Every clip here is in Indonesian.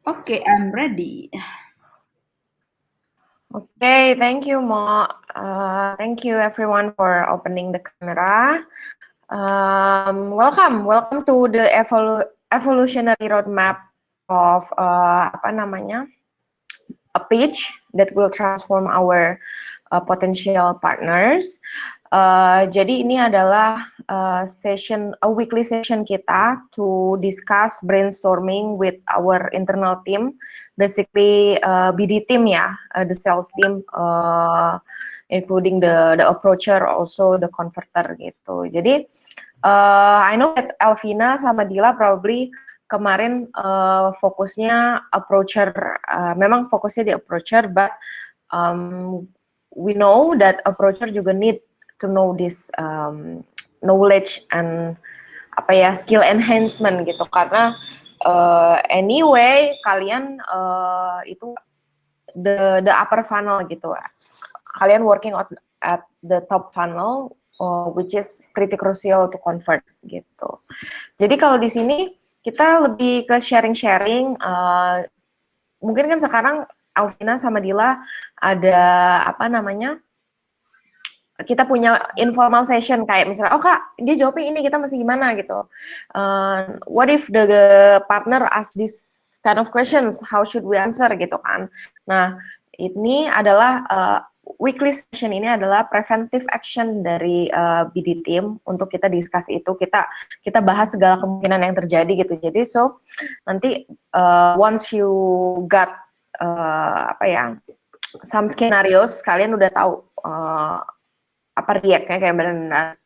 Okay, I'm ready. Okay, thank you, Mo. Thank you everyone for opening the camera. Welcome to the evolutionary roadmap of a page that will transform our potential partners. Jadi ini adalah a weekly session kita to discuss brainstorming with our internal team, basically BD team ya, the sales team, including the approacher, also the converter gitu. Jadi I know that Elvina sama Dila probably kemarin fokusnya approacher, memang fokusnya di approacher, but we know that approacher juga need to know this knowledge and skill enhancement gitu, karena anyway kalian itu the upper funnel gitu, kalian working at the top funnel, which is pretty crucial to convert gitu. Jadi kalau di sini kita lebih ke sharing-sharing, mungkin kan sekarang Alvina sama Dila ada kita punya informal session kayak misalnya, oh kak, dia jawabnya ini, kita mesti gimana gitu. What if the partner ask this kind of questions, how should we answer gitu kan. Nah, ini adalah weekly session, ini adalah preventive action dari BD team untuk kita discuss itu, kita bahas segala kemungkinan yang terjadi gitu. Jadi so nanti once you got some scenarios, kalian udah tahu apa react-nya kayak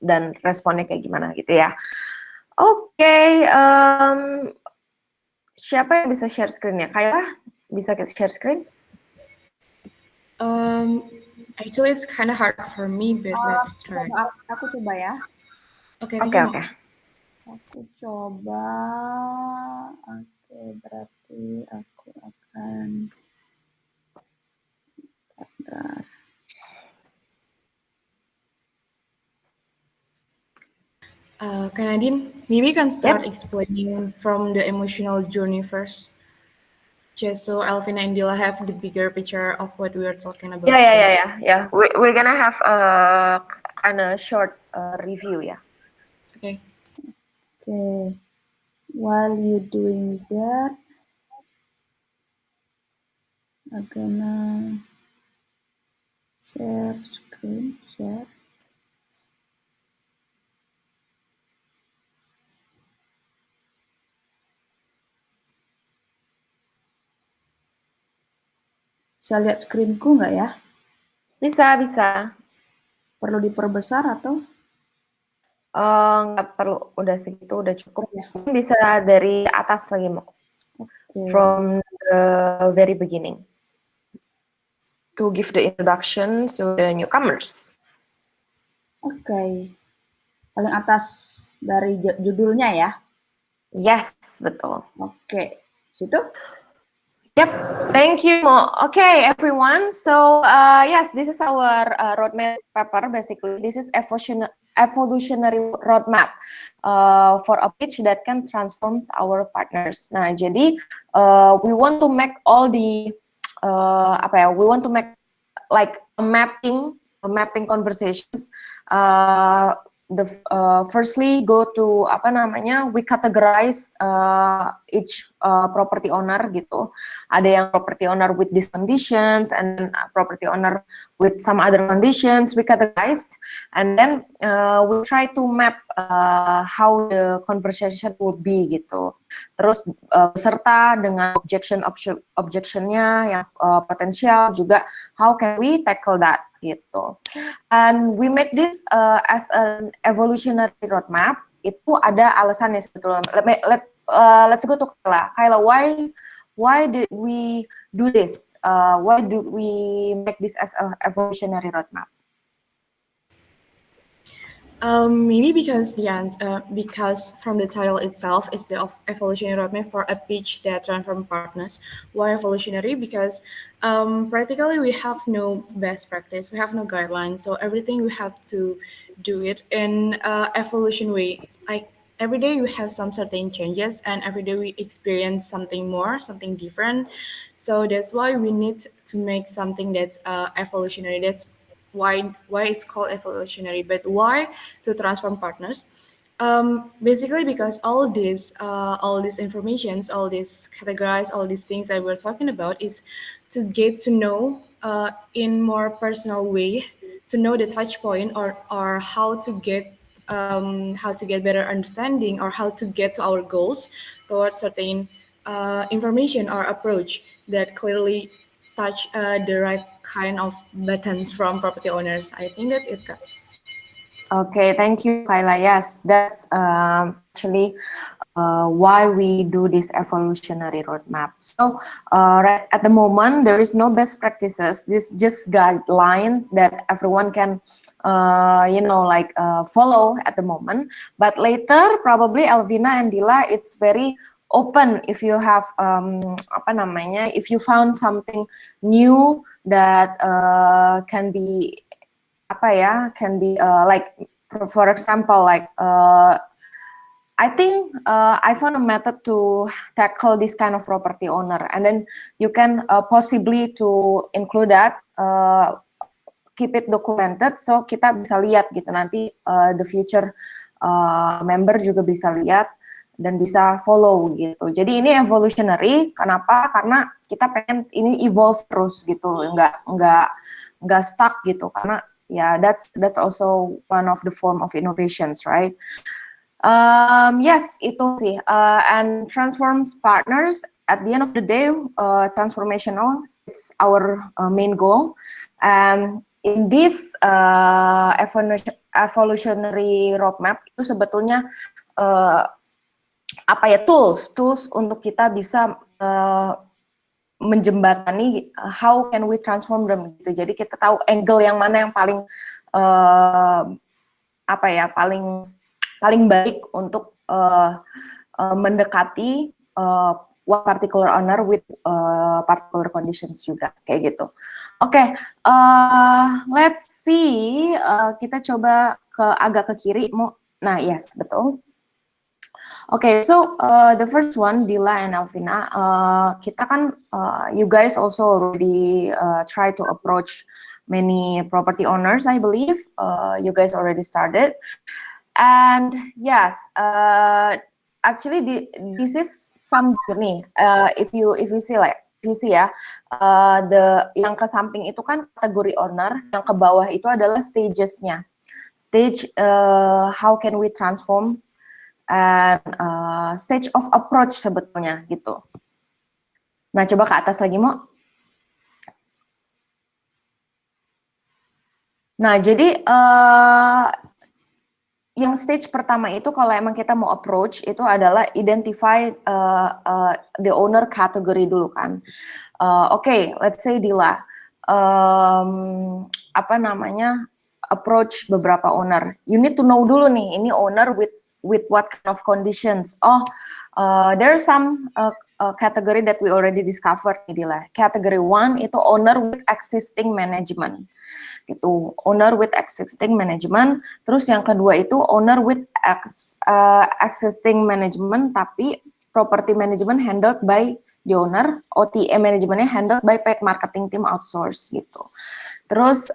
dan responnya kayak gimana gitu ya. Oke, siapa yang bisa share screen-nya? Kayla, bisa share screen? Actually it's kind of hard for me, but let's try. Aku coba ya. Oke. Aku coba. Oke, berarti aku akan. Kak Nadine, maybe you can start explaining from the emotional journey first, just so Elvina and Dila have the bigger picture of what we are talking about. Yeah. We're gonna have a kind of short review ya. Okay. While you doing that, I'm gonna share screen. Bisa lihat screenku nggak ya? Bisa. Perlu diperbesar atau? Nggak perlu, udah segitu, udah cukup. Bisa dari atas lagi, Mo. From the very beginning. To give the introduction to the newcomers. Oke. Paling atas dari judulnya ya? Yes, betul. Oke. Situ? Yep, thank you, Mo. Okay, everyone. So, yes, this is our roadmap paper, basically. This is evolutionary roadmap for a pitch that can transform our partners. Nah, jadi we want to make all the, we want to make like a mapping conversations. Firstly go to we categorize each property owner gitu. Ada yang property owner with these conditions and property owner with some other conditions, we categorized, and then we try to map how the conversation would be gitu. Terus beserta dengan objectionnya yang potensial juga, how can we tackle that gitu. And we make this as an evolutionary roadmap. Itu ada alasannya sebetulnya. Let's go to Kayla. Why did we do this? Why do we make this as an evolutionary roadmap? Maybe because because from the title itself is the evolutionary roadmap for a pitch that transforms partners. Why evolutionary? Because practically we have no best practice, we have no guidelines, so everything we have to do it in evolution way. every day we have some certain changes, and every day we experience something more, something different. So that's why we need to make something that's evolutionary. That's why it's called evolutionary. But why to transform partners? Basically, because all these informations, all these categories, all these things that we're talking about is to get to know in more personal way, to know the touch point, or how to get better understanding, or how to get to our goals towards certain information or approach that clearly touch the right kind of buttons from property owners. I think that's it, Kak. Okay, thank you, Kyla. Yes, that's actually why we do this evolutionary roadmap. So, right at the moment, there is no best practices. This just guidelines that everyone can, follow at the moment. But later, probably Elvina and Dila, it's very open if you have if you found something new that can be like for example, like I think I found a method to tackle this kind of property owner, and then you can possibly to include that, keep it documented, so kita bisa lihat gitu nanti the future member juga bisa lihat dan bisa follow gitu. Jadi ini evolutionary, kenapa? Karena kita pengen ini evolve terus gitu, nggak stuck gitu, karena yeah, that's also one of the form of innovations, right? Yes, itu sih. And transforms partners at the end of the day, transformational. It's our main goal. And in this evolutionary roadmap itu sebetulnya tools untuk kita bisa menjembatani how can we transform them gitu. Jadi kita tahu angle yang mana yang paling paling baik untuk mendekati one particular owner with particular conditions juga kayak gitu. Oke, let's see. Kita coba agak ke kiri. Nah, yes, betul. Okay, so the first one, Dila and Alvina, kita kan, you guys also already try to approach many property owners, I believe. You guys already started. And yes, actually this is some journey. If you see ya, yang ke samping itu kan kategori owner, yang ke bawah itu adalah stagesnya. Stage, how can we transform, and stage of approach sebetulnya gitu. Nah, coba ke atas lagi, Mo. Nah, jadi yang stage pertama itu kalau emang kita mau approach itu adalah identify the owner category dulu kan. Okay, let's say Dila, approach beberapa owner. You need to know dulu nih, ini owner with what kind of conditions. There are some category that we already discovered nih, Dila. Category 1 itu owner with existing management. Gitu, owner with existing management. Terus yang kedua itu owner with existing management tapi property management handled by the owner, OTA managementnya handled by paid marketing team outsource gitu. Terus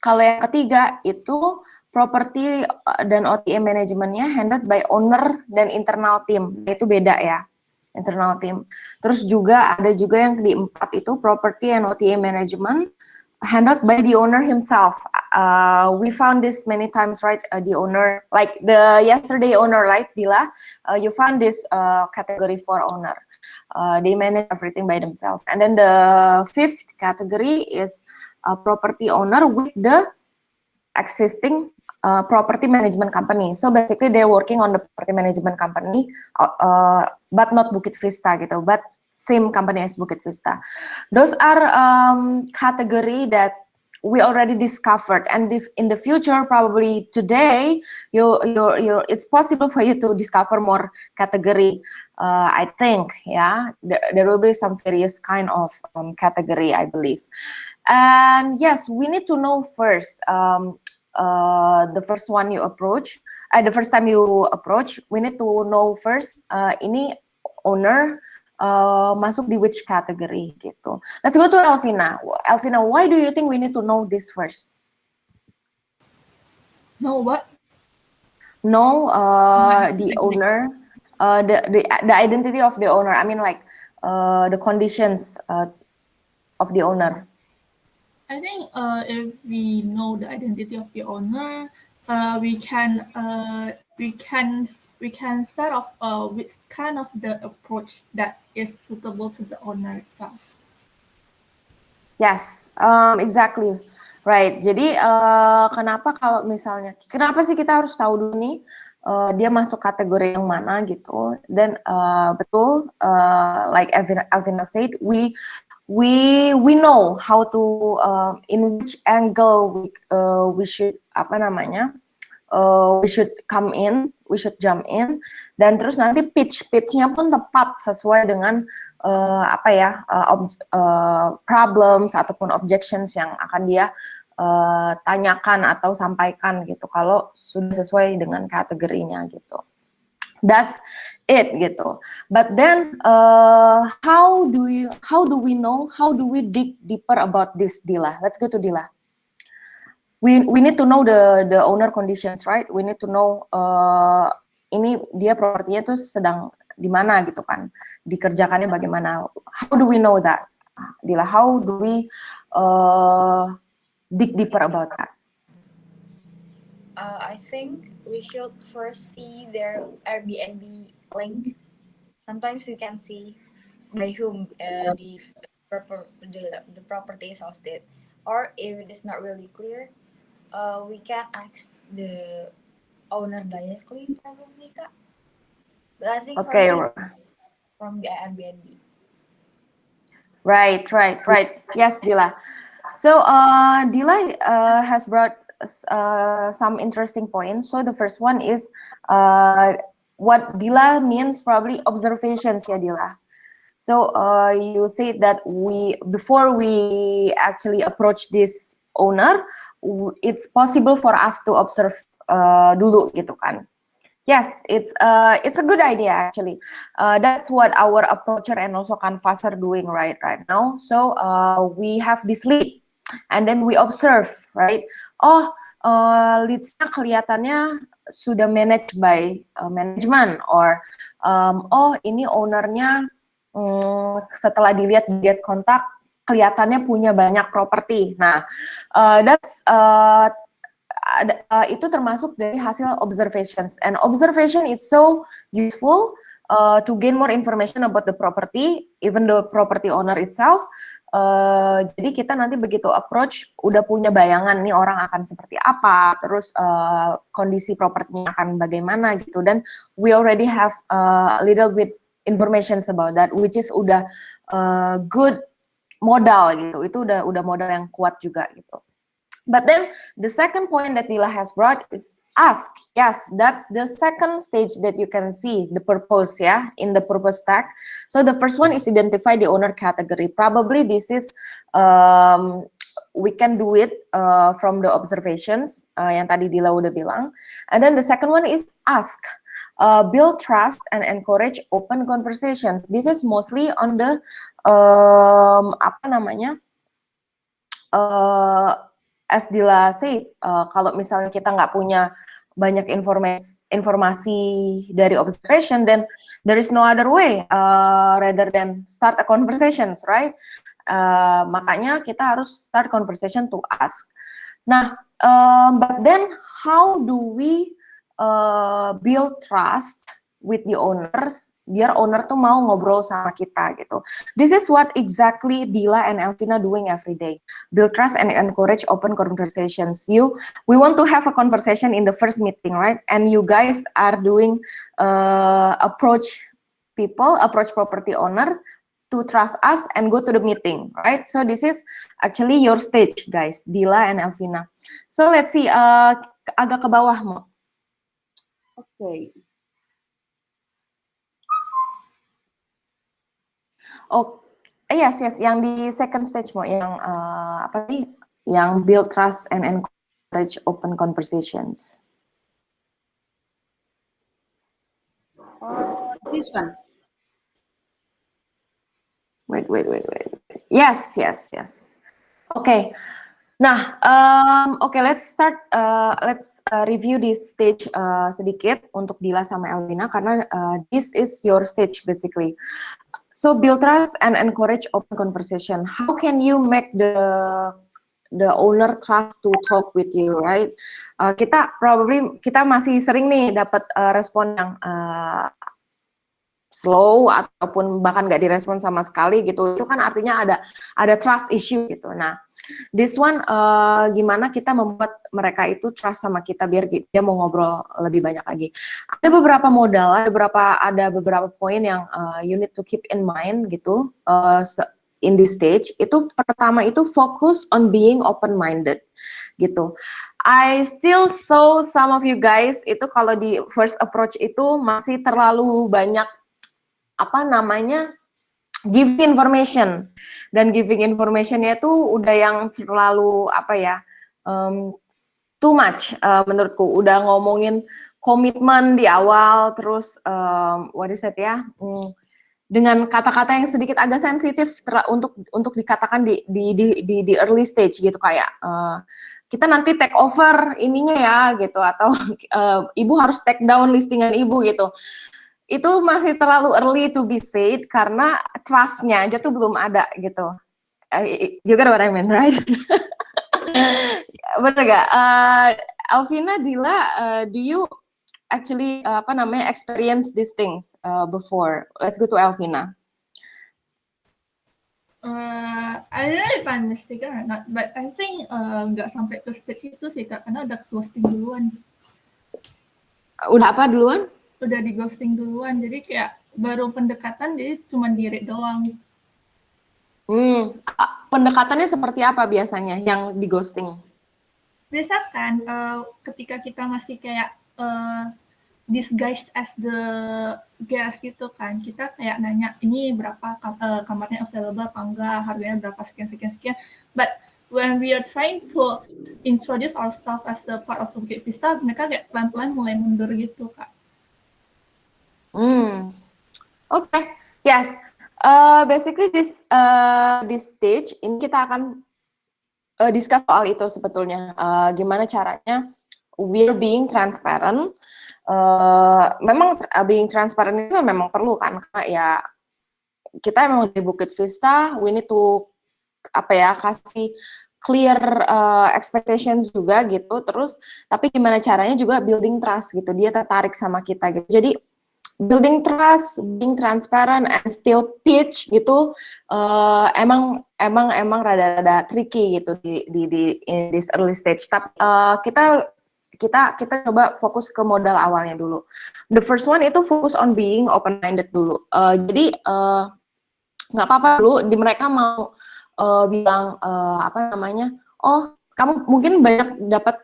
kalau yang ketiga itu property dan OTA manajemennya handled by owner dan internal team, itu beda ya, internal team. Terus juga ada juga yang di 4 itu property and OTA management handled by the owner himself. We found this many times, right? The owner, like the yesterday owner, right, Dila? You found this category 4 owner. They manage everything by themselves. And then the 5th category is property owner with the existing property management company. So basically they're working on the property management company, but not Bukit Vista gitu, but same company as Bukit Vista. Those are category that we already discovered, and if in the future, probably today, it's possible for you to discover more category. I think, yeah, there will be some various kind of category, I believe. And yes, we need to know first the first one you approach, the first time you approach, we need to know first ini owner masuk di which category gitu. Let's go to Elvina. Elvina, why do you think we need to know this first? No, what? Know the owner, the identity of the owner. I mean, like the conditions of the owner. I think if we know the identity of the owner, we can start off with kind of the approach that is suitable to the owner itself. Yes, exactly. Right. Jadi kenapa kalau misalnya, kenapa sih kita harus tahu dulu nih dia masuk kategori yang mana gitu? Dan betul, like Elvina said, we know how to in which angle we should we should come in, we should jump in, dan terus nanti pitchnya pun tepat sesuai dengan problems ataupun objections yang akan dia tanyakan atau sampaikan gitu kalau sudah sesuai dengan kategorinya gitu. That's it gitu. But then how do we know, how do we dig deeper about this, Dila? Let's go to Dila. We need to know the owner conditions, right? We need to know ini dia propertinya tuh sedang di mana gitu kan, dikerjakannya bagaimana. How do we know that, Dila? How do we dig deeper about that? I think we should first see their Airbnb link. Sometimes we can see by whom the property is hosted, or if it is not really clear, we can ask the owner directly, probably, Kak. But I think Okay. From the Airbnb. Right. Yes, Dila. So Dila has brought some interesting points. So the first one is what Dila means probably observations, ya Dila. So you say that before we actually approach this owner, it's possible for us to observe dulu gitu kan. Yes, it's a good idea actually. That's what our approacher and also Canvas are doing right now. So we have this lead, and then we observe, right? Oh, leads-nya kelihatannya sudah managed by management, or oh ini ownernya setelah dilihat kontak kelihatannya punya banyak properti. Nah, itu termasuk dari hasil observations, and observation is so useful to gain more information about the property, even the property owner itself. Jadi kita nanti begitu approach udah punya bayangan nih orang akan seperti apa, terus kondisi propertinya akan bagaimana gitu, dan we already have a little bit informations about that, which is udah good modal gitu, itu udah modal yang kuat juga gitu. But then the second point that Dila has brought is ask. Yes, that's the second stage that you can see the purpose, yeah, in the purpose tag. So the first one is identify the owner category. Probably this is we can do it from the observations yang tadi Dila udah bilang. And then the second one is ask. Build trust and encourage open conversations. This is mostly on the as Dila said, kalau misalnya kita nggak punya banyak informasi dari observation, then there is no other way rather than start a conversations, right? Makanya kita harus start conversation to ask. Nah, but then how do we build trust with the owner biar owner tuh mau ngobrol sama kita gitu. This is what exactly Dila and Elvina doing every day. Build trust and encourage open conversations. We want to have a conversation in the first meeting, right? And you guys are doing approach property owner to trust us and go to the meeting, right? So this is actually your stage, guys, Dila and Elvina. So let's see, agak ke bawah, Mo. Okay. Oh, yes, yang di second stage, Mo, yang apa nih? Yang build trust and encourage encourage open conversations? This one. Wait. Yes. Okay. Nah, okay, let's start. Let's review this stage sedikit untuk Dila sama Elvina karena this is your stage basically. So build trust and encourage open conversation. How can you make the owner trust to talk with you, right? Kita masih sering nih dapat respon yang slow ataupun bahkan nggak direspon sama sekali gitu. Itu kan artinya ada trust issue gitu. Nah, this one gimana kita membuat mereka itu trust sama kita biar dia mau ngobrol lebih banyak lagi. Ada beberapa modal, ada beberapa poin yang you need to keep in mind gitu in this stage. Itu pertama itu fokus on being open minded gitu. I still saw some of you guys itu kalau di first approach itu masih terlalu banyak giving information, dan giving informationnya tuh udah yang terlalu too much menurutku. Udah ngomongin komitmen di awal, terus what is it ya, dengan kata-kata yang sedikit agak sensitif untuk dikatakan di early stage gitu, kayak kita nanti take over ininya ya gitu, atau ibu harus take down listingan ibu gitu. Itu masih terlalu early to be said karena trust-nya aja tuh belum ada gitu. You get what I mean, right? Bener gak? Elvina, Dila, do you actually experience these things before? Let's go to Elvina. I don't know if I'm mistaken or not, but I think nggak sampai ke stage itu sih Kak, karena udah ghosting duluan. Udah apa duluan? Udah di ghosting duluan, jadi kayak baru pendekatan, jadi cuma diri doang. Pendekatannya seperti apa biasanya yang di ghosting? Biasa kan ketika kita masih kayak disguised as the guest gitu kan, kita kayak nanya ini berapa kamarnya available apa enggak, harganya berapa sekian, but when we are trying to introduce ourselves as the part of Bukit Vista, mereka kayak pelan-pelan mulai mundur gitu Kak. Okay, yes. Basically this stage ini kita akan discuss soal itu sebetulnya. Gimana caranya we're being transparent. Memang being transparent itu memang perlu kan, karena ya kita emang di Bukit Vista, we need to kasih clear expectations juga gitu. Terus tapi gimana caranya juga building trust gitu, dia tertarik sama kita gitu. Jadi building trust, being transparent, and still pitch gitu, emang rada-rada tricky gitu in this early stage. Tapi kita coba fokus ke modal awalnya dulu. The first one itu fokus on being open-minded dulu. Jadi nggak apa-apa dulu di mereka mau bilang oh kamu mungkin banyak dapat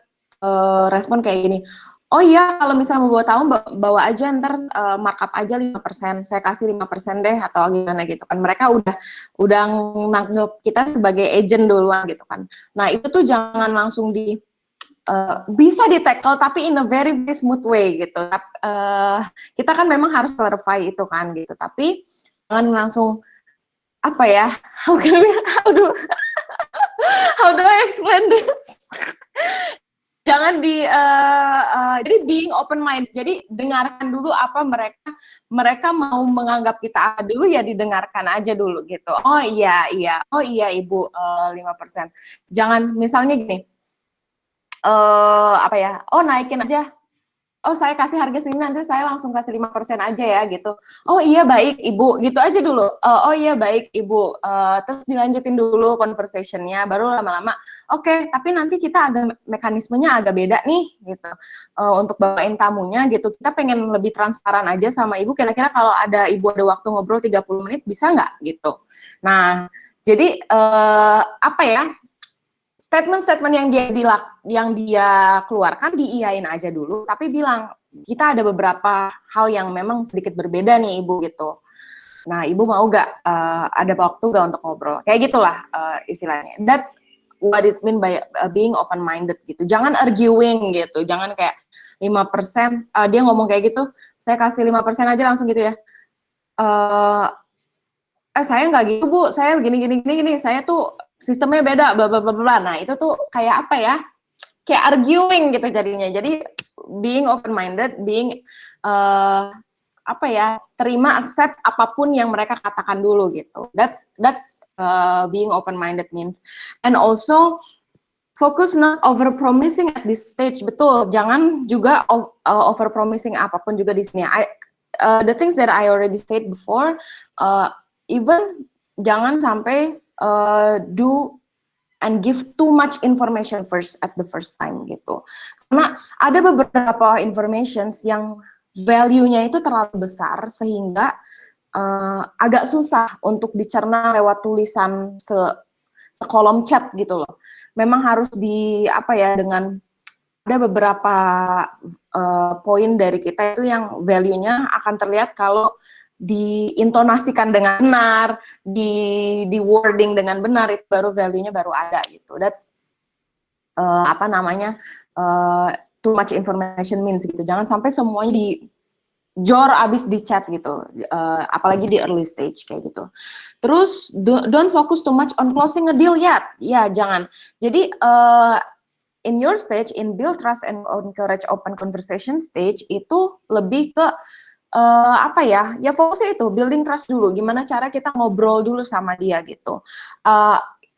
respon kayak gini. Oh iya, kalau misalnya mau bawa tamu, bawa aja, ntar markup aja 5%, saya kasih 5% deh, atau gimana gitu kan. Mereka udah nganggep kita sebagai agent duluan gitu kan. Nah itu tuh jangan langsung bisa di-tackle, tapi in a very, very smooth way gitu. Kita kan memang harus clarify itu kan gitu, tapi jangan langsung, how do I explain this? Jangan jadi being open mind. Jadi dengarkan dulu apa mereka mau menganggap kita dulu, ya didengarkan aja dulu gitu. Oh iya, oh iya Ibu 5%. Jangan misalnya gini, oh naikin aja. Oh saya kasih harga segini, nanti saya langsung kasih 5% aja ya gitu. Oh iya baik Ibu, gitu aja dulu. Oh iya baik Ibu, terus dilanjutin dulu conversationnya, baru lama-lama oke, tapi nanti kita mekanismenya agak beda nih gitu. Untuk bawain tamunya gitu, kita pengen lebih transparan aja sama Ibu, kira-kira kalau Ibu ada waktu ngobrol 30 menit bisa nggak gitu. Nah jadi statement-statement yang dia keluarkan diiyain aja dulu, tapi bilang kita ada beberapa hal yang memang sedikit berbeda nih Ibu gitu. Nah Ibu mau gak ada waktu gak untuk ngobrol? Kayak gitulah istilahnya. That's what it's mean by being open minded gitu. Jangan arguing gitu, jangan kayak 5%, dia ngomong kayak gitu, saya kasih 5% aja langsung gitu ya. Saya nggak gitu Bu, saya gini, saya tuh sistemnya beda, bla bla bla bla. Nah itu tuh kayak apa ya? Kayak arguing gitu jadinya. Jadi being open minded, being apa ya, terima, accept apapun yang mereka katakan dulu gitu. That's being open minded means. And also focus not over promising at this stage. Betul, jangan juga over promising apapun juga di sini. The things that I already said before, even jangan sampai do and give too much information first at the first time gitu. Karena ada beberapa informations yang value-nya itu terlalu besar sehingga agak susah untuk dicerna lewat tulisan sekolom chat gitu loh. Memang harus dengan ada beberapa poin dari kita itu yang value-nya akan terlihat kalau diintonasikan dengan benar, di wording dengan benar, itu baru value-nya baru ada gitu. That's too much information means gitu. Jangan sampai semuanya dijor abis di chat gitu, apalagi di early stage kayak gitu. Terus don't focus too much on closing a deal yet. Ya jangan. Jadi in your stage, in build trust and encourage open conversation stage itu lebih ke ya fokusnya itu building trust dulu. Gimana cara kita ngobrol dulu sama dia gitu.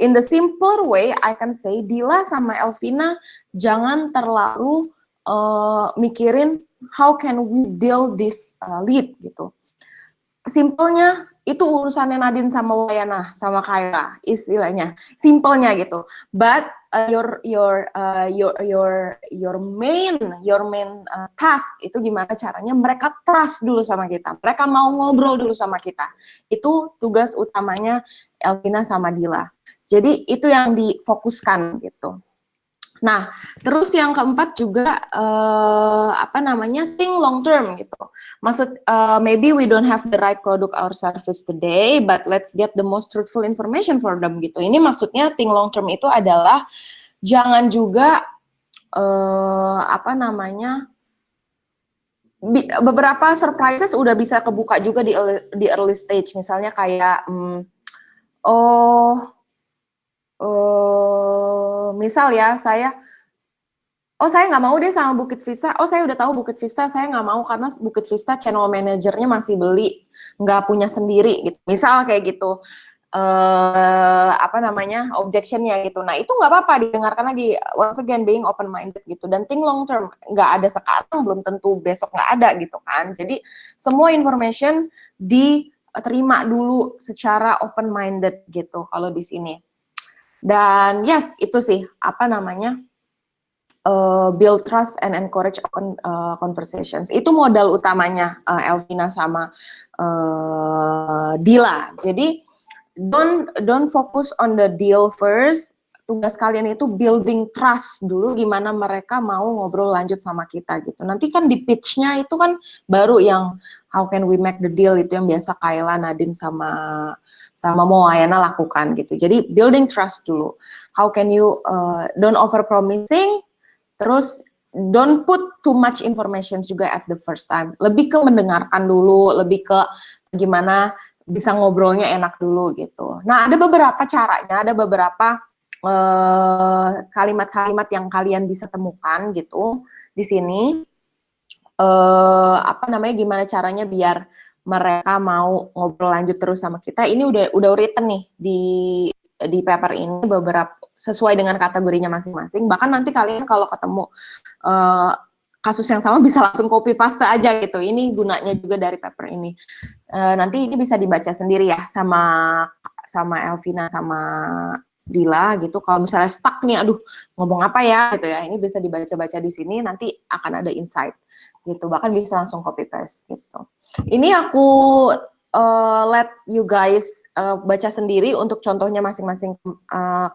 In the simpler way, I can say Dila sama Elvina jangan terlalu mikirin how can we deal this lead gitu. Simpelnya itu urusannya Nadine sama Wayana sama Kayla istilahnya, simpelnya gitu. But your main task itu gimana caranya mereka trust dulu sama kita, mereka mau ngobrol dulu sama kita. Itu tugas utamanya Elvina sama Dila. Jadi itu yang difokuskan gitu. Nah, terus yang keempat juga think long term gitu. Maksud maybe we don't have the right product or service today, but let's get the most truthful information for them gitu. Ini maksudnya think long term itu adalah jangan juga beberapa surprises udah bisa kebuka juga di early stage, misalnya kayak misal ya saya nggak mau deh sama Bukit Vista, saya udah tahu Bukit Vista, saya nggak mau karena Bukit Vista channel manajernya masih beli, nggak punya sendiri gitu, misal kayak gitu. Objectionnya gitu. Nah itu nggak apa-apa, didengarkan lagi, once again being open minded gitu, dan think long term, nggak ada sekarang belum tentu besok nggak ada gitu kan. Jadi semua information diterima dulu secara open minded gitu kalau di sini. Dan yes, itu sih build trust and encourage open conversations. Itu modal utamanya Elvina sama Dila. Jadi don't focus on the deal first. Tugas kalian itu building trust dulu, gimana mereka mau ngobrol lanjut sama kita gitu. Nanti kan di pitch-nya itu kan baru yang how can we make the deal, itu yang biasa Kayla, Nadine sama Moayana lakukan gitu. Jadi building trust dulu. How can you don't over promising, terus don't put too much information juga at the first time. Lebih ke mendengarkan dulu, lebih ke gimana bisa ngobrolnya enak dulu gitu. Nah, ada beberapa caranya, ada beberapa kalimat-kalimat yang kalian bisa temukan gitu di sini. Gimana caranya biar mereka mau ngobrol lanjut terus sama kita. Ini udah written nih di paper ini, beberapa sesuai dengan kategorinya masing-masing. Bahkan nanti kalian kalau ketemu kasus yang sama bisa langsung copy paste aja gitu. Ini gunanya juga dari paper ini. Nanti ini bisa dibaca sendiri ya sama Elvina sama Dila gitu. Kalau misalnya stuck nih, aduh ngomong apa ya gitu ya. Ini bisa dibaca-baca di sini, nanti akan ada insight gitu. Bahkan bisa langsung copy paste gitu. Ini aku let you guys baca sendiri untuk contohnya masing-masing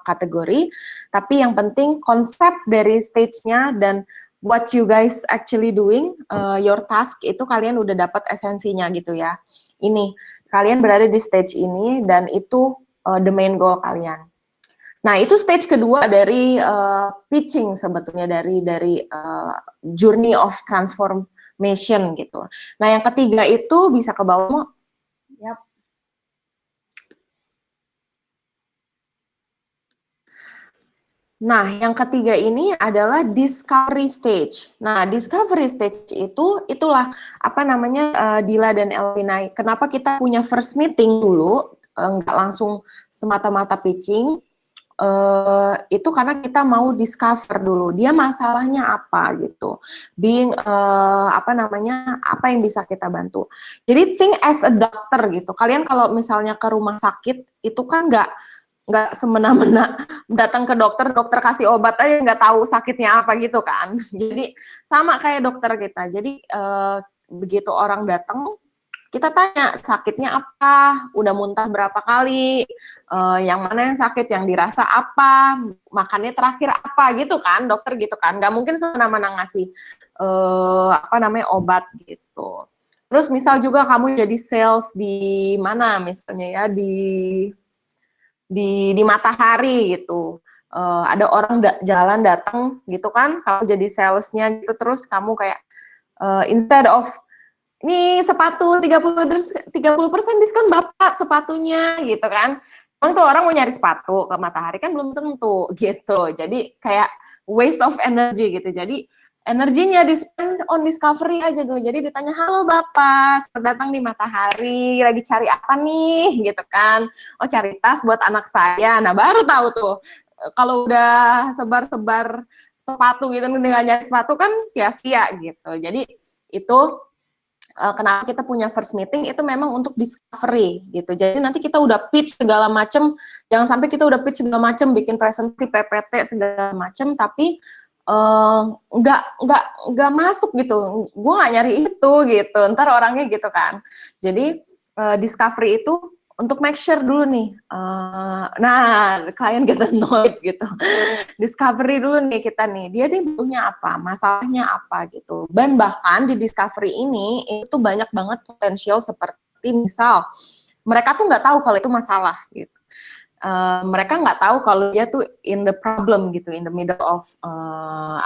kategori. Tapi yang penting konsep dari stage-nya dan what you guys actually doing, your task itu kalian udah dapat esensinya gitu ya. Ini kalian berada di stage ini dan itu the main goal kalian. Nah, itu stage kedua dari pitching sebetulnya dari journey of transformation gitu. Nah, yang ketiga itu bisa ke bawah. Yap. Nah, yang ketiga ini adalah discovery stage. Nah, discovery stage itulah apa namanya Dila dan Elvina. Kenapa kita punya first meeting dulu, nggak langsung semata-mata pitching? Itu karena kita mau discover dulu dia masalahnya apa gitu, apa namanya apa yang bisa kita bantu. Jadi think as a doctor gitu. Kalian kalau misalnya ke rumah sakit itu kan nggak semena-mena datang ke dokter, dokter kasih obat aja nggak tahu sakitnya apa gitu kan. Jadi sama kayak dokter kita. Jadi begitu orang datang kita tanya sakitnya apa, udah muntah berapa kali, yang mana yang sakit, yang dirasa apa, makannya terakhir apa gitu kan, dokter gitu kan, nggak mungkin semena-mena ngasih apa namanya obat gitu. Terus misal juga kamu jadi sales di mana misalnya ya di Matahari gitu, ada orang jalan datang gitu kan, kamu jadi salesnya gitu, terus kamu kayak instead of ini sepatu 30% diskon Bapak sepatunya gitu kan. Emang tuh orang mau nyari sepatu ke Matahari kan belum tentu gitu. Jadi kayak waste of energy gitu. Jadi energinya di spend on discovery aja dulu. Jadi ditanya, halo Bapak, selamat datang di Matahari, lagi cari apa nih gitu kan. Oh cari tas buat anak saya. Nah baru tahu tuh kalau udah sebar-sebar sepatu gitu dengan nyari sepatu kan sia-sia gitu. Jadi itu kenapa kita punya first meeting itu memang untuk discovery gitu. Jadi nanti kita udah pitch segala macam, jangan sampai kita udah pitch segala macam, bikin presentasi PPT segala macam, tapi nggak masuk gitu. Gue nggak nyari itu gitu. Ntar orangnya gitu kan. Jadi discovery itu untuk make sure dulu nih. Nah, klien get annoyed gitu. Discovery dulu nih kita nih, dia nih butuhnya apa, masalahnya apa gitu. Dan bahkan di discovery ini itu banyak banget potensial seperti misal mereka tuh nggak tahu kalau itu masalah gitu. Mereka nggak tahu kalau dia tuh in the problem gitu, in the middle of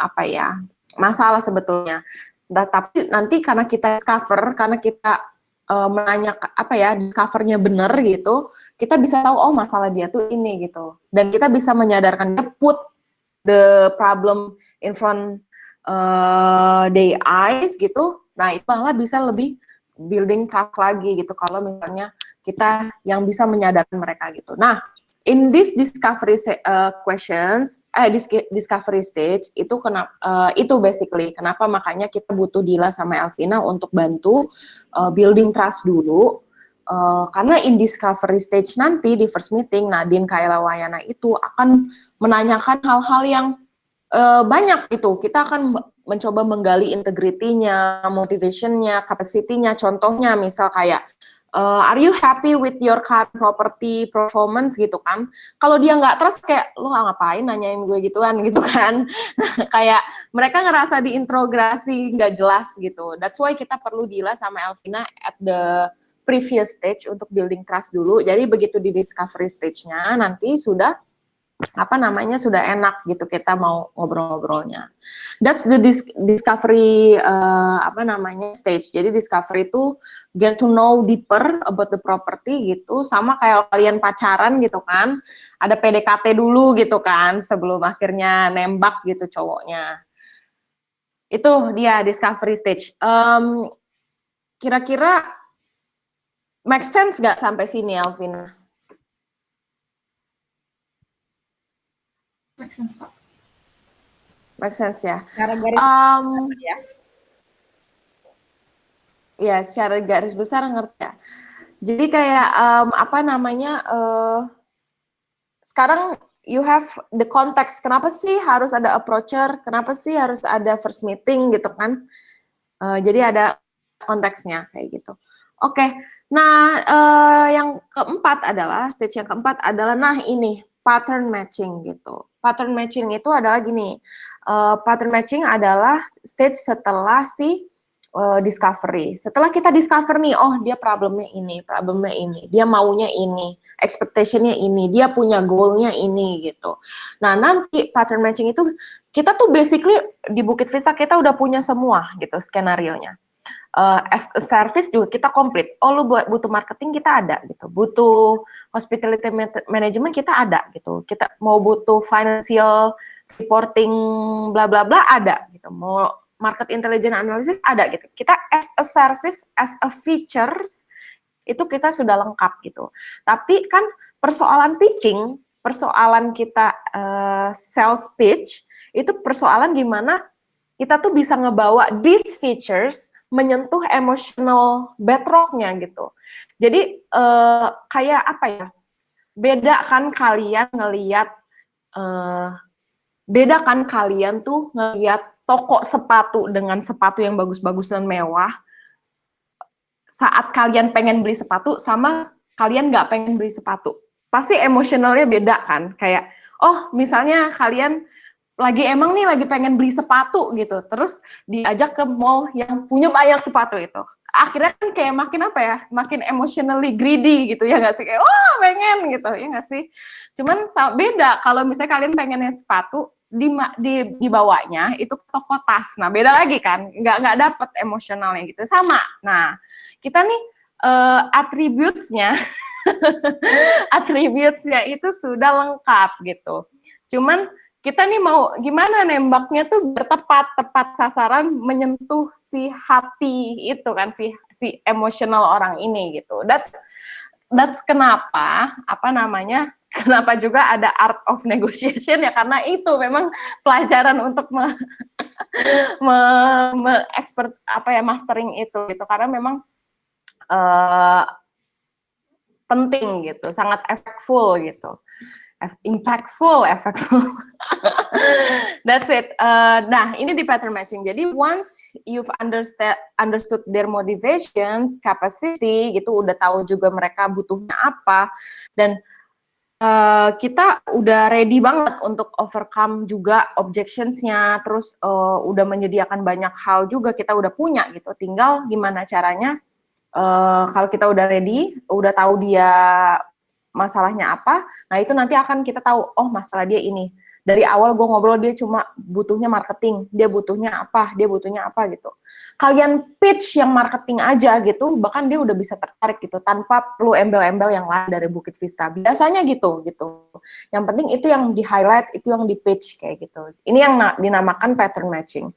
apa ya masalah sebetulnya. Nah, tapi nanti karena kita discover, karena kita menanya apa ya discovernya bener gitu, kita bisa tahu oh masalah dia tuh ini gitu, dan kita bisa menyadarkan dia put the problem in front their eyes gitu. Nah itu malah bisa lebih building trust lagi gitu kalau misalnya kita yang bisa menyadarkan mereka gitu. Nah in this discovery discovery stage itu itu basically kenapa makanya kita butuh Dila sama Elvina untuk bantu building trust dulu. Karena in discovery stage nanti di first meeting Nadine Kaila Wayana itu akan menanyakan hal-hal yang banyak gitu. Kita akan mencoba menggali integritinya, motivationnya, capacity-nya. Contohnya misal kayak are you happy with your current property performance gitu kan? Kalau dia nggak trust kayak lu ngapain nanyain gue gituan gitu kan? Kayak mereka ngerasa diintrogasi nggak jelas gitu. That's why kita perlu Dila sama Elvina at the previous stage untuk building trust dulu. Jadi begitu di discovery stage-nya nanti sudah apa namanya sudah enak gitu kita mau ngobrol-ngobrolnya. That's the discovery apa namanya stage. Jadi discovery itu get to know deeper about the property gitu. Sama kayak kalian pacaran gitu kan. Ada PDKT dulu gitu kan sebelum akhirnya nembak gitu cowoknya. Itu dia discovery stage. Kira-kira make sense nggak sampai sini, Alvin? Make sense, Pak. Make sense ya. Secara garis ya. Ya, secara garis besar ngerti ya. Jadi kayak apa namanya sekarang you have the context. Kenapa sih harus ada approacher? Kenapa sih harus ada first meeting gitu kan? Jadi ada konteksnya kayak gitu. Oke. Nah, yang keempat adalah stage yang keempat adalah nah ini pattern matching gitu. Pattern matching itu adalah gini. Pattern matching adalah stage setelah si discovery. Setelah kita discover nih, oh dia problemnya ini, dia maunya ini, expectationnya ini, dia punya goalnya ini gitu. Nah nanti pattern matching itu kita tuh basically di Bukit Vista kita udah punya semua gitu skenario-nya. As a service juga kita komplit. Oh lu butuh marketing kita ada gitu, butuh hospitality management kita ada gitu. Kita mau butuh financial reporting bla bla bla ada gitu. Mau market intelligence analysis ada gitu. Kita as a service, as a features itu kita sudah lengkap gitu. Tapi kan persoalan pitching, persoalan kita sales pitch itu persoalan gimana kita tuh bisa ngebawa these features menyentuh emotional bedrock-nya gitu. Jadi kayak apa ya? Beda kan kalian ngelihat beda kan kalian tuh ngelihat toko sepatu dengan sepatu yang bagus-bagus dan mewah saat kalian pengen beli sepatu sama kalian nggak pengen beli sepatu. Pasti emosionalnya beda kan? Kayak, oh misalnya kalian lagi pengen beli sepatu gitu, terus diajak ke mall yang punya banyak sepatu itu. Akhirnya kan kayak makin apa ya, makin emotionally greedy gitu ya nggak sih? Kayak, oh pengen gitu, ya nggak sih? Cuman beda kalau misalnya kalian pengennya sepatu, di bawahnya itu toko tas. Nah beda lagi kan, nggak dapet emosionalnya gitu. Sama. Nah kita nih attributes-nya attributes-nya itu sudah lengkap gitu. Cuman kita nih mau gimana nembaknya tuh tepat sasaran menyentuh si hati itu kan si emosional orang ini gitu. That's kenapa kenapa juga ada art of negotiation ya karena itu memang pelajaran untuk expert mastering itu gitu karena memang penting gitu, sangat efektif gitu. Impactful. That's it. Nah, ini di pattern matching. Jadi once you've understood their motivations, capacity, gitu, udah tahu juga mereka butuhnya apa, dan kita udah ready banget untuk overcome juga objections-nya, terus udah menyediakan banyak hal juga kita udah punya gitu. Tinggal gimana caranya kalau kita udah ready, udah tahu dia masalahnya apa, nah itu nanti akan kita tahu, oh masalah dia ini. Dari awal gue ngobrol dia cuma butuhnya marketing, dia butuhnya apa gitu. Kalian pitch yang marketing aja gitu, bahkan dia udah bisa tertarik gitu, tanpa perlu embel-embel yang lain dari Bukit Vista. Biasanya gitu. Yang penting itu yang di-highlight, itu yang di-pitch kayak gitu. Ini yang dinamakan pattern matching.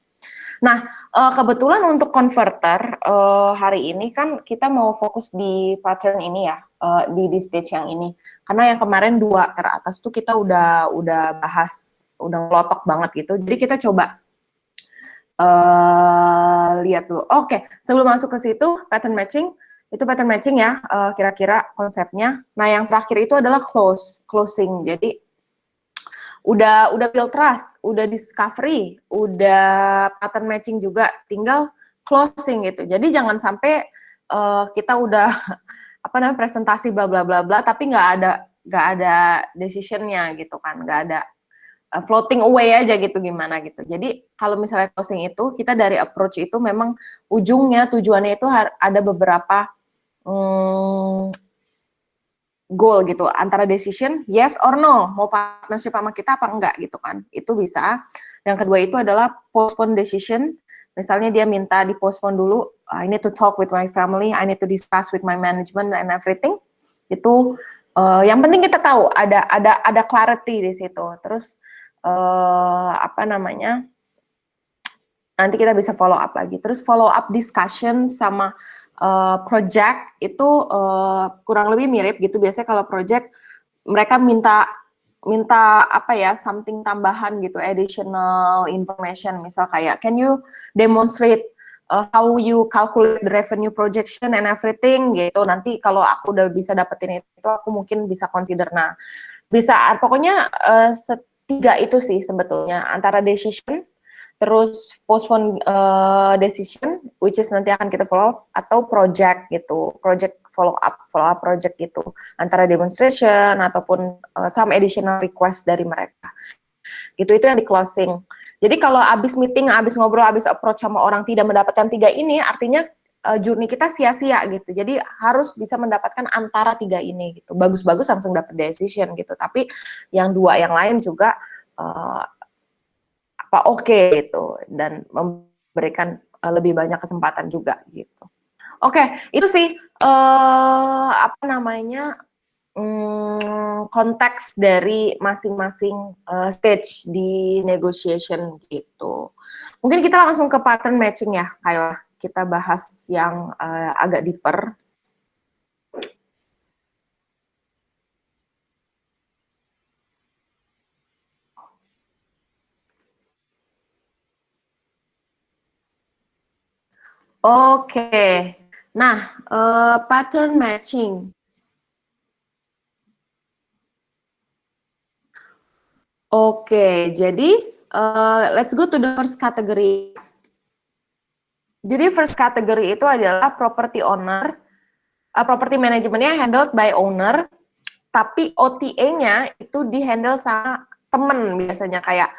Nah, kebetulan untuk converter hari ini kan kita mau fokus di pattern ini ya, di stage yang ini. Karena yang kemarin 2 teratas tuh kita udah bahas, udah ngelotok banget gitu. Jadi kita coba lihat dulu. Oke, sebelum masuk ke situ, pattern matching ya, kira-kira konsepnya. Nah, yang terakhir itu adalah closing. Jadi udah build trust, udah discovery, udah pattern matching juga, tinggal closing gitu. Jadi jangan sampai kita udah presentasi bla bla bla bla tapi nggak ada decisionnya gitu kan, nggak ada floating away aja gitu gimana gitu. Jadi kalau misalnya closing itu kita dari approach itu memang ujungnya tujuannya itu ada beberapa goal gitu, antara decision yes or no, mau partnership sama kita apa enggak gitu kan, itu bisa. Yang kedua itu adalah postpone decision, misalnya dia minta di postpone dulu, I need to talk with my family, I need to discuss with my management and everything, itu yang penting kita tahu ada clarity di situ. Terus nanti kita bisa follow up lagi. Terus follow up discussion sama project itu kurang lebih mirip gitu. Biasanya kalau project mereka minta something tambahan gitu, additional information, misal kayak can you demonstrate how you calculate the revenue projection and everything gitu. Nanti kalau aku udah bisa dapetin itu, aku mungkin bisa consider. Nah, bisa pokoknya 3 itu sih sebetulnya, antara decision, terus postpone decision, which is nanti akan kita follow up, atau project gitu, project follow up project gitu, antara demonstration ataupun some additional request dari mereka. Itu yang di closing. Jadi kalau abis meeting, abis ngobrol, abis approach sama orang tidak mendapatkan 3 ini, artinya journey kita sia-sia gitu. Jadi harus bisa mendapatkan antara 3 ini gitu. Bagus-bagus langsung dapat decision gitu. Tapi yang 2 yang lain juga oke gitu, dan memberikan lebih banyak kesempatan juga gitu. Oke, itu sih konteks dari masing-masing stage di negotiation gitu. Mungkin kita langsung ke pattern matching ya, kayak kita bahas yang agak deeper. Oke, nah pattern matching. Oke, jadi let's go to the first category. Jadi first category itu adalah property owner, property manajemennya handled by owner, tapi OTA-nya itu di-handle sama temen biasanya, kayak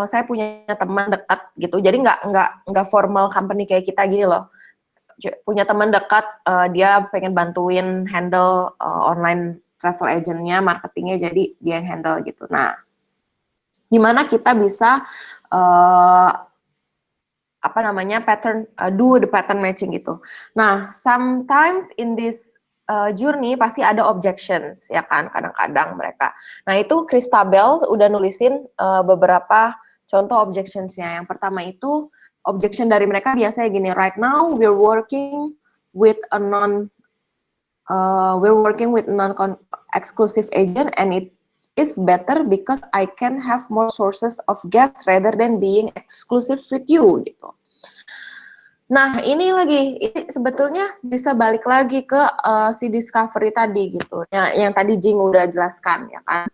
saya punya teman dekat gitu, jadi nggak formal company kayak kita gini loh. Punya teman dekat, dia pengen bantuin handle online travel agent-nya, marketingnya, jadi dia yang handle gitu. Nah, gimana kita bisa do the pattern matching gitu. Nah, sometimes in this journey pasti ada objections ya kan, kadang-kadang mereka. Nah, itu Christabel udah nulisin beberapa contoh objections-nya. Yang pertama itu objection dari mereka biasanya gini, right now we're working with a non-exclusive agent and it is better because I can have more sources of guests rather than being exclusive with you gitu. Nah, ini sebetulnya bisa balik lagi ke si discovery tadi gitu. Yang tadi Jing udah jelaskan ya kan.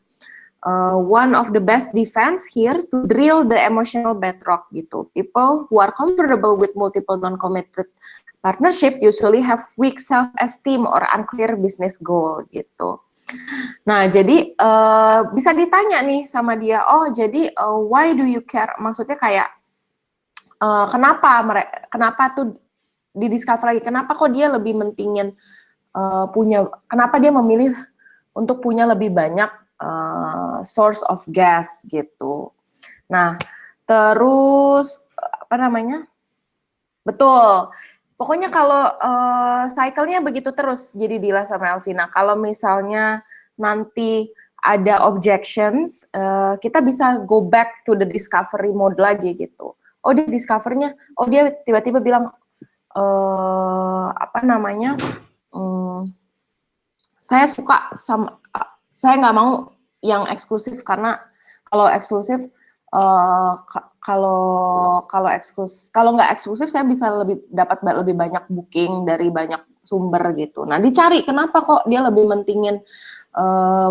One of the best defense here to drill the emotional bedrock gitu. People who are comfortable with multiple non-committed partnership usually have weak self-esteem or unclear business goal gitu. Nah, jadi bisa ditanya nih sama dia, oh jadi why do you care? Maksudnya kayak kenapa tuh di discover lagi, kenapa kok dia lebih mentingin kenapa dia memilih untuk punya lebih banyak source of gas gitu. Nah, terus betul. Pokoknya kalau cycle-nya begitu terus, jadi Dila sama Elvina. Kalau misalnya nanti ada objections, kita bisa go back to the discovery mode lagi gitu. Oh, dia discover-nya, oh dia tiba-tiba bilang, saya suka sama, saya nggak mau yang eksklusif karena kalau eksklusif, kalau nggak eksklusif saya bisa dapat lebih banyak booking dari banyak sumber gitu. Nah, dicari kenapa kok dia lebih mentingin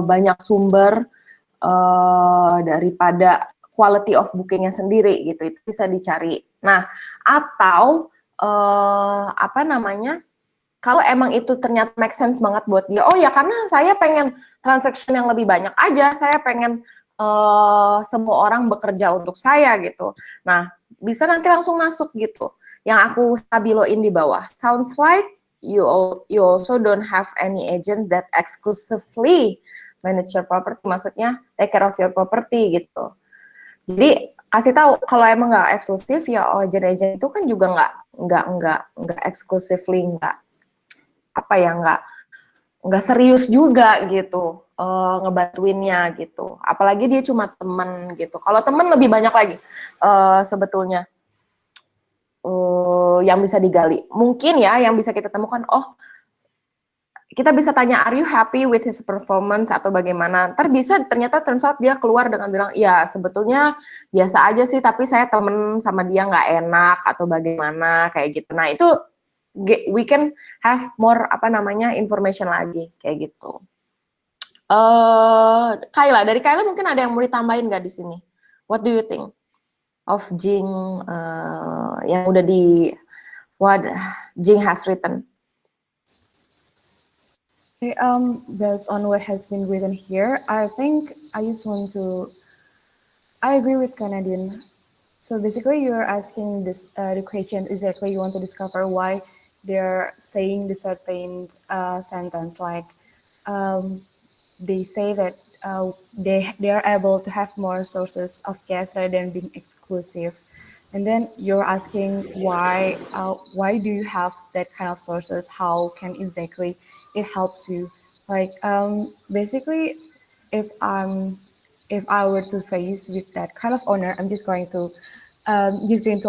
banyak sumber daripada quality of bookingnya sendiri gitu. Itu bisa dicari. Nah, atau kalau emang itu ternyata make sense banget buat dia, oh ya karena saya pengen transaction yang lebih banyak aja, saya pengen semua orang bekerja untuk saya gitu. Nah, bisa nanti langsung masuk gitu. Yang aku stabiloin di bawah. Sounds like you also don't have any agent that exclusively manage your property, maksudnya take care of your property gitu. Jadi kasih tahu kalau emang nggak eksklusif ya agent-agent itu kan juga nggak exclusively nggak serius juga gitu ngebantuinnya gitu. Apalagi dia cuma teman gitu. Kalau teman lebih banyak lagi sebetulnya yang bisa digali. Mungkin ya yang bisa kita temukan, oh kita bisa tanya, are you happy with his performance atau bagaimana? Ternyata turns out dia keluar dengan bilang, ya sebetulnya biasa aja sih, tapi saya temen sama dia nggak enak atau bagaimana kayak gitu. Nah itu we can have more information lagi kayak gitu. Dari Kayla mungkin ada yang mau ditambahin nggak di sini? What do you think of Jing yang udah what Jing has written? Okay, based on what has been written here, I think I just want to, I agree with Canadian. So basically, you're asking this the question exactly. You want to discover why they're saying the certain sentence, like they say that they are able to have more sources of gas rather than being exclusive. And then you're asking why do you have that kind of sources? How can exactly it helps you? Like basically, if I'm if I were to face with that kind of owner, I'm just going to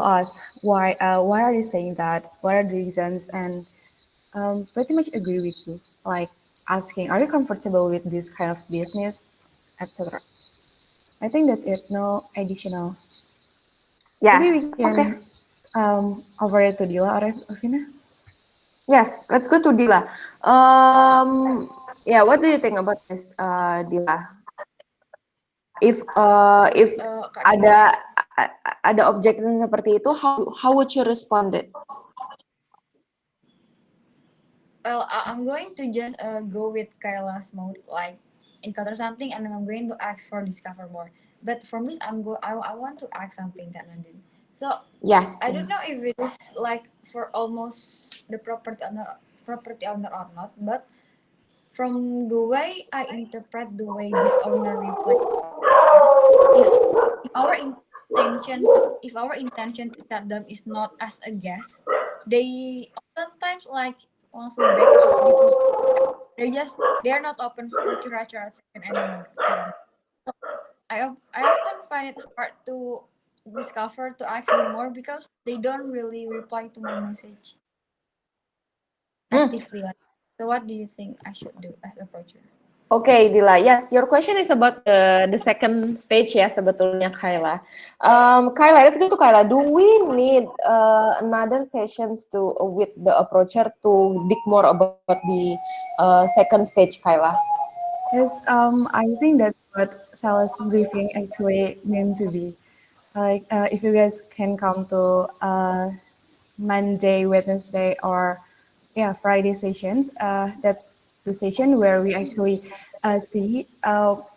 ask why are they saying that? What are the reasons? And pretty much agree with you. Like asking, are you comfortable with this kind of business, etc. I think that's it. No additional. Maybe we Yes. Okay. can over it to Dila or Avina. Yes. Let's go to Dila. Yeah. What do you think about this, Dila? If ada ada objection seperti itu, how would you respond it? Well, I'm going to just go with Kaila's mode, like encounter something, and I'm going to ask for discover more. But from this, I want to ask something, Kak Nandin. So Yes. I don't know if it is like for almost the property owner or not, but from the way I interpret the way this owner replied, if if our intention to chat them is not as a guest, they oftentimes like langsung back off gitu. They're not open for curhat second anymore. So I often find it hard to discover to ask them more because they don't really reply to my message actively. Like, so what do you think I should do as approacher? Okay, Dila. Yes, your question is about the second stage ya sebetulnya, Kayla. Kayla, let's go to Kayla. Do we need another sessions to with the approacher to dig more about the second stage, Kayla? Yes, I think that's what sales briefing actually meant to be. Like, if you guys can come to Monday, Wednesday, or yeah, Friday sessions, that's the session where we actually see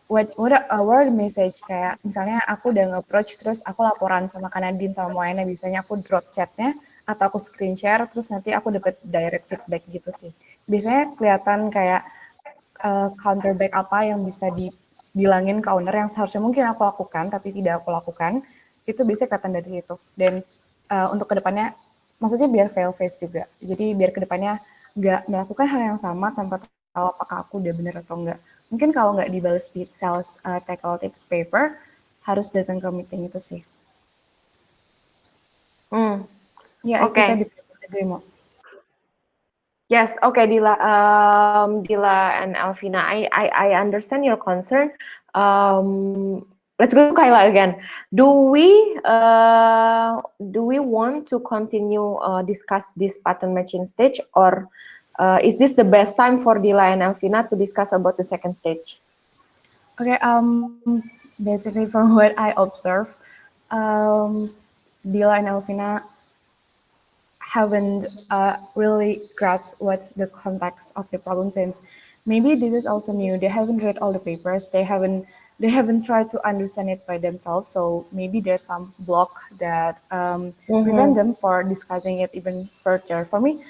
what are the message. Kayak misalnya aku udah nge-approach, terus aku laporan sama Kanadin sama Moana, biasanya aku drop chatnya atau aku screen share, terus nanti aku dapat direct feedback gitu sih. Biasanya kelihatan kayak counterback apa yang bisa dibilangin ke owner yang seharusnya mungkin aku lakukan tapi tidak aku lakukan, itu bisa kelihatan dari situ. Dan untuk kedepannya, maksudnya biar fail face juga. Jadi biar kedepannya nggak melakukan hal yang sama tanpa tahu apakah aku udah benar atau enggak. Mungkin kalau nggak dibales di sales tackle tips paper, harus datang ke meeting itu sih. Ya, itu Okay. tadi demo. Yes, okay, Dila, Dila and Alvina, I understand your concern. Let's go to Kayla again. Do we want to continue discuss this pattern matching stage, or is this the best time for Dila and Alvina to discuss about the second stage? Okay, basically from what I observe, Dila and Alvina haven't really grasped what's the context of the problem, since maybe this is also new. They haven't read all the papers. They haven't tried to understand it by themselves. So maybe there's some block that prevent them for discussing it even further. For me,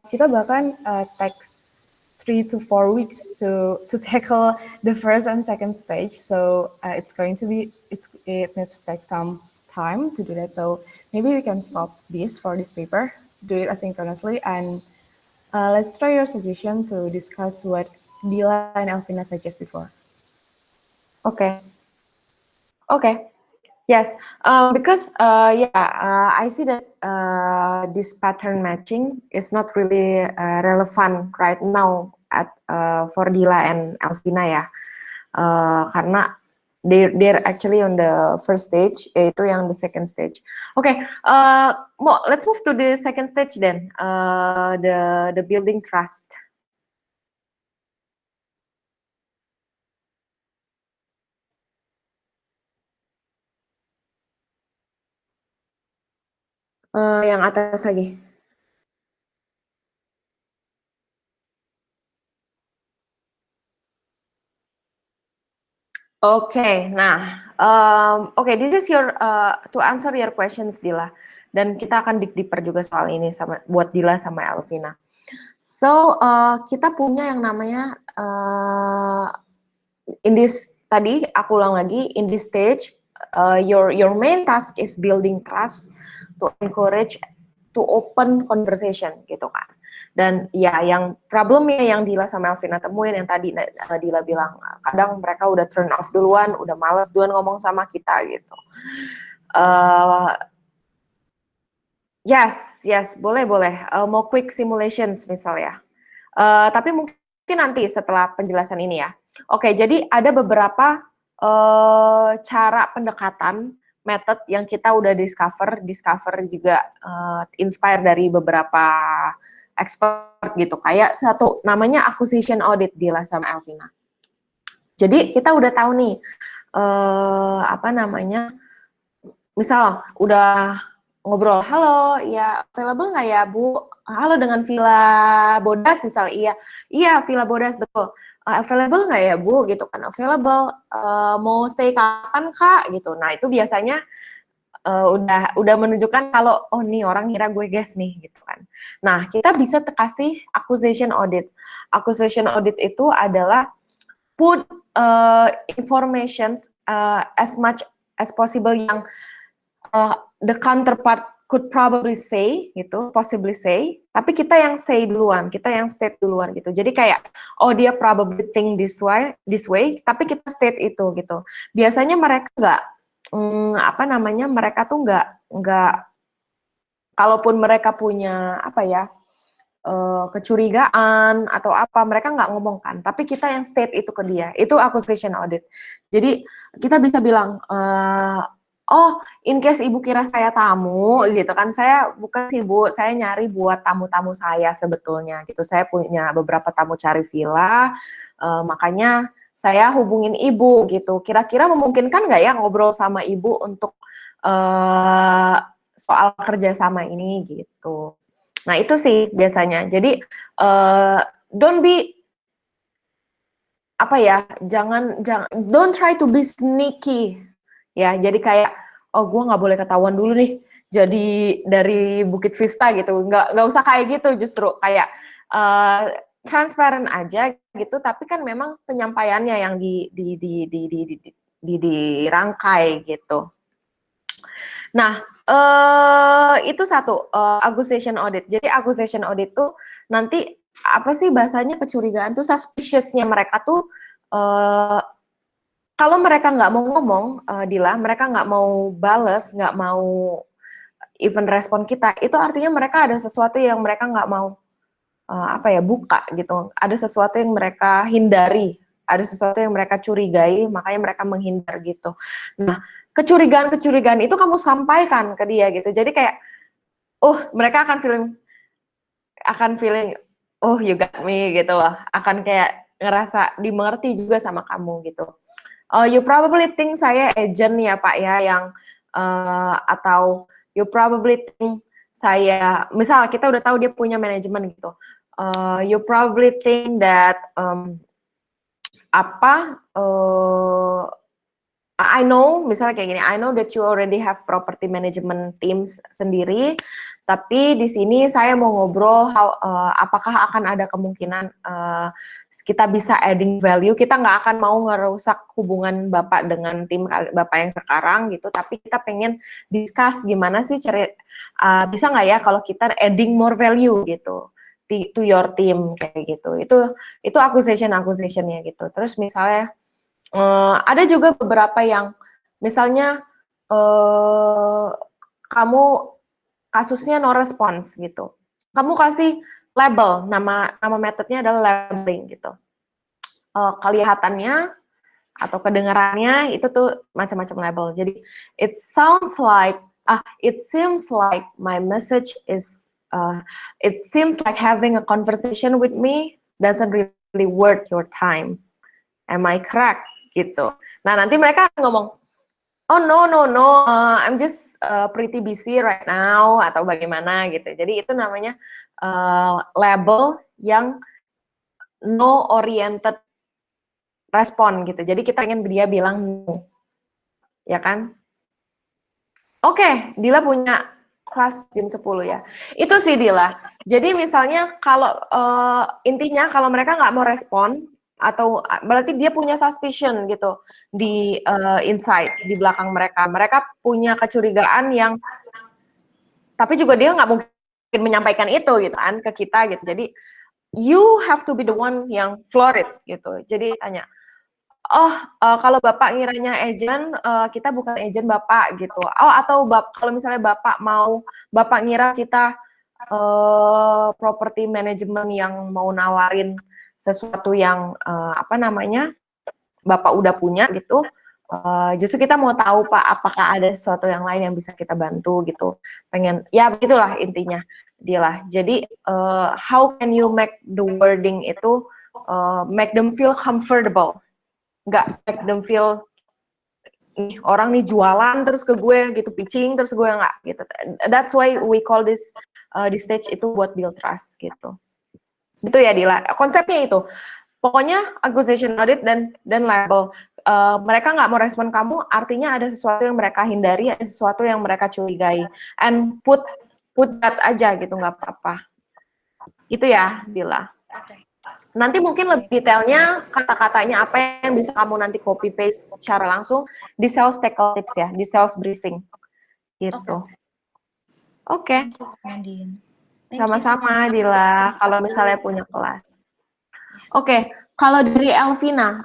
kita bahkan takes 3 to 4 weeks to tackle the first and second stage. So it needs to take some time to do that. So maybe we can stop this for this paper, do it asynchronously, and let's try your suggestion to discuss what Dila and Alvina suggest before. Okay. Okay. Yes, because I see that this pattern matching is not really relevant right now at for Dila and Alvina ya, karena they're actually on the first stage, yaitu yang the second stage. Okay, let's move to the second stage then, the building trust. Yang atas lagi. Oke, nah Okay, this is your to answer your questions, Dila. Dan kita akan dig deeper juga soal ini sama buat Dila sama Elvina. So kita punya yang namanya in this tadi aku ulang lagi, in this stage your main task is building trust to encourage to open conversation gitu kan. Dan ya yang problemnya yang Dila sama Elvina temuin yang tadi Dila bilang kadang mereka udah turn off duluan, udah males duluan ngomong sama kita gitu. Yes, boleh. Mau quick simulations misalnya. Tapi mungkin nanti setelah penjelasan ini ya. Oke, jadi ada beberapa cara pendekatan, method yang kita udah discover juga inspire dari beberapa expert gitu. Kayak satu namanya acquisition audit, Dila sama Elvina. Jadi kita udah tahu nih misal udah ngobrol, halo, ya available nggak ya Bu? Halo dengan Villa Bodas misal, iya Villa Bodas betul. Available nggak ya Bu? Gitu kan, available. Mau stay kapan Kak? Gitu. Nah itu biasanya udah menunjukkan kalau oh nih orang ngira gue guess nih gitu kan. Nah kita bisa kasih acquisition audit. Acquisition audit itu adalah put informations as much as possible yang the counterpart could probably say gitu, possibly say, tapi kita yang say duluan, kita yang state duluan gitu. Jadi kayak oh dia probably think this way, tapi kita state itu gitu. Biasanya mereka mereka tuh nggak kalaupun mereka punya kecurigaan atau apa, mereka nggak ngomong kan, tapi kita yang state itu ke dia, itu acquisition audit. Jadi kita bisa bilang oh, in case ibu kira saya tamu gitu kan, saya bukan sih Bu, saya nyari buat tamu-tamu saya sebetulnya gitu. Saya punya beberapa tamu cari villa, makanya saya hubungin ibu gitu. Kira-kira memungkinkan nggak ya ngobrol sama ibu untuk soal kerjasama ini gitu. Nah itu sih biasanya. Jadi don't be don't try to be sneaky. Ya, jadi kayak, oh gue nggak boleh ketahuan dulu nih, jadi dari Bukit Vista gitu, nggak usah kayak gitu, justru kayak transparent aja gitu, tapi kan memang penyampaiannya yang dirangkai gitu. Nah, itu satu, acquisition audit. Jadi acquisition audit tuh nanti apa sih bahasanya, kecurigaan tuh, suspicious-nya mereka tuh kalau mereka nggak mau ngomong, Dila, mereka nggak mau bales, nggak mau even respon kita, itu artinya mereka ada sesuatu yang mereka nggak mau buka gitu. Ada sesuatu yang mereka hindari, ada sesuatu yang mereka curigai, makanya mereka menghindar gitu. Nah, kecurigaan itu kamu sampaikan ke dia gitu. Jadi kayak, mereka akan feeling, oh you got me gitu loh. Akan kayak ngerasa dimengerti juga sama kamu gitu. You probably think saya agent ya Pak ya, yang atau you probably think saya, misal kita udah tahu dia punya manajemen gitu. You probably think that I know, misalnya kayak gini, I know that you already have property management teams sendiri, tapi di sini saya mau ngobrol apakah akan ada kemungkinan kita bisa adding value. Kita nggak akan mau ngerusak hubungan Bapak dengan tim Bapak yang sekarang gitu, tapi kita pengen discuss gimana sih bisa nggak ya kalau kita adding more value gitu to your team kayak gitu. Itu acquisitionnya gitu. Terus misalnya ada juga beberapa yang misalnya kamu kasusnya no response gitu, kamu kasih label, nama metodenya adalah labeling gitu. Kelihatannya atau kedengarannya itu tuh macam-macam label. Jadi it seems like my message is it seems like having a conversation with me doesn't really worth your time. Am I correct? Gitu. Nah nanti mereka ngomong, oh no, I'm just pretty busy right now atau bagaimana gitu. Jadi itu namanya label yang no oriented respon gitu. Jadi kita ingin dia bilang no. ya kan? Oke, Dila punya kelas jam 10 ya. Itu sih Dila. Jadi misalnya kalau intinya kalau mereka nggak mau respon atau berarti dia punya suspicion gitu di inside di belakang mereka. Mereka punya kecurigaan yang tapi juga dia nggak mungkin menyampaikan itu gitu kan ke kita gitu. Jadi you have to be the one yang floor it gitu. Jadi tanya, oh, kalau Bapak ngiranya agent, kita bukan agent Bapak gitu. Oh, atau kalau misalnya Bapak ngira kita property management yang mau nawarin sesuatu yang apa namanya Bapak udah punya gitu. Justru kita mau tahu Pak, apakah ada sesuatu yang lain yang bisa kita bantu gitu. Pengen, ya begitulah intinya, Dilah. Jadi how can you make the wording itu make them feel comfortable, nggak make them feel nih orang nih jualan terus ke gue gitu, pitching terus gue nggak gitu. That's why we call this di stage itu buat build trust gitu. Itu ya Dila. Konsepnya itu. Pokoknya accusation audit dan label. Mereka nggak mau respon kamu, artinya ada sesuatu yang mereka hindari, ada sesuatu yang mereka curigai. And put that aja gitu, nggak apa-apa. Itu ya, Dila. Nanti mungkin lebih detailnya, kata-katanya apa yang bisa kamu nanti copy paste secara langsung di sales technical tips ya, di sales briefing. Gitu. Oke. Nadine. Sama-sama, Dila. Kalau misalnya punya kelas. Oke, kalau dari Elvina,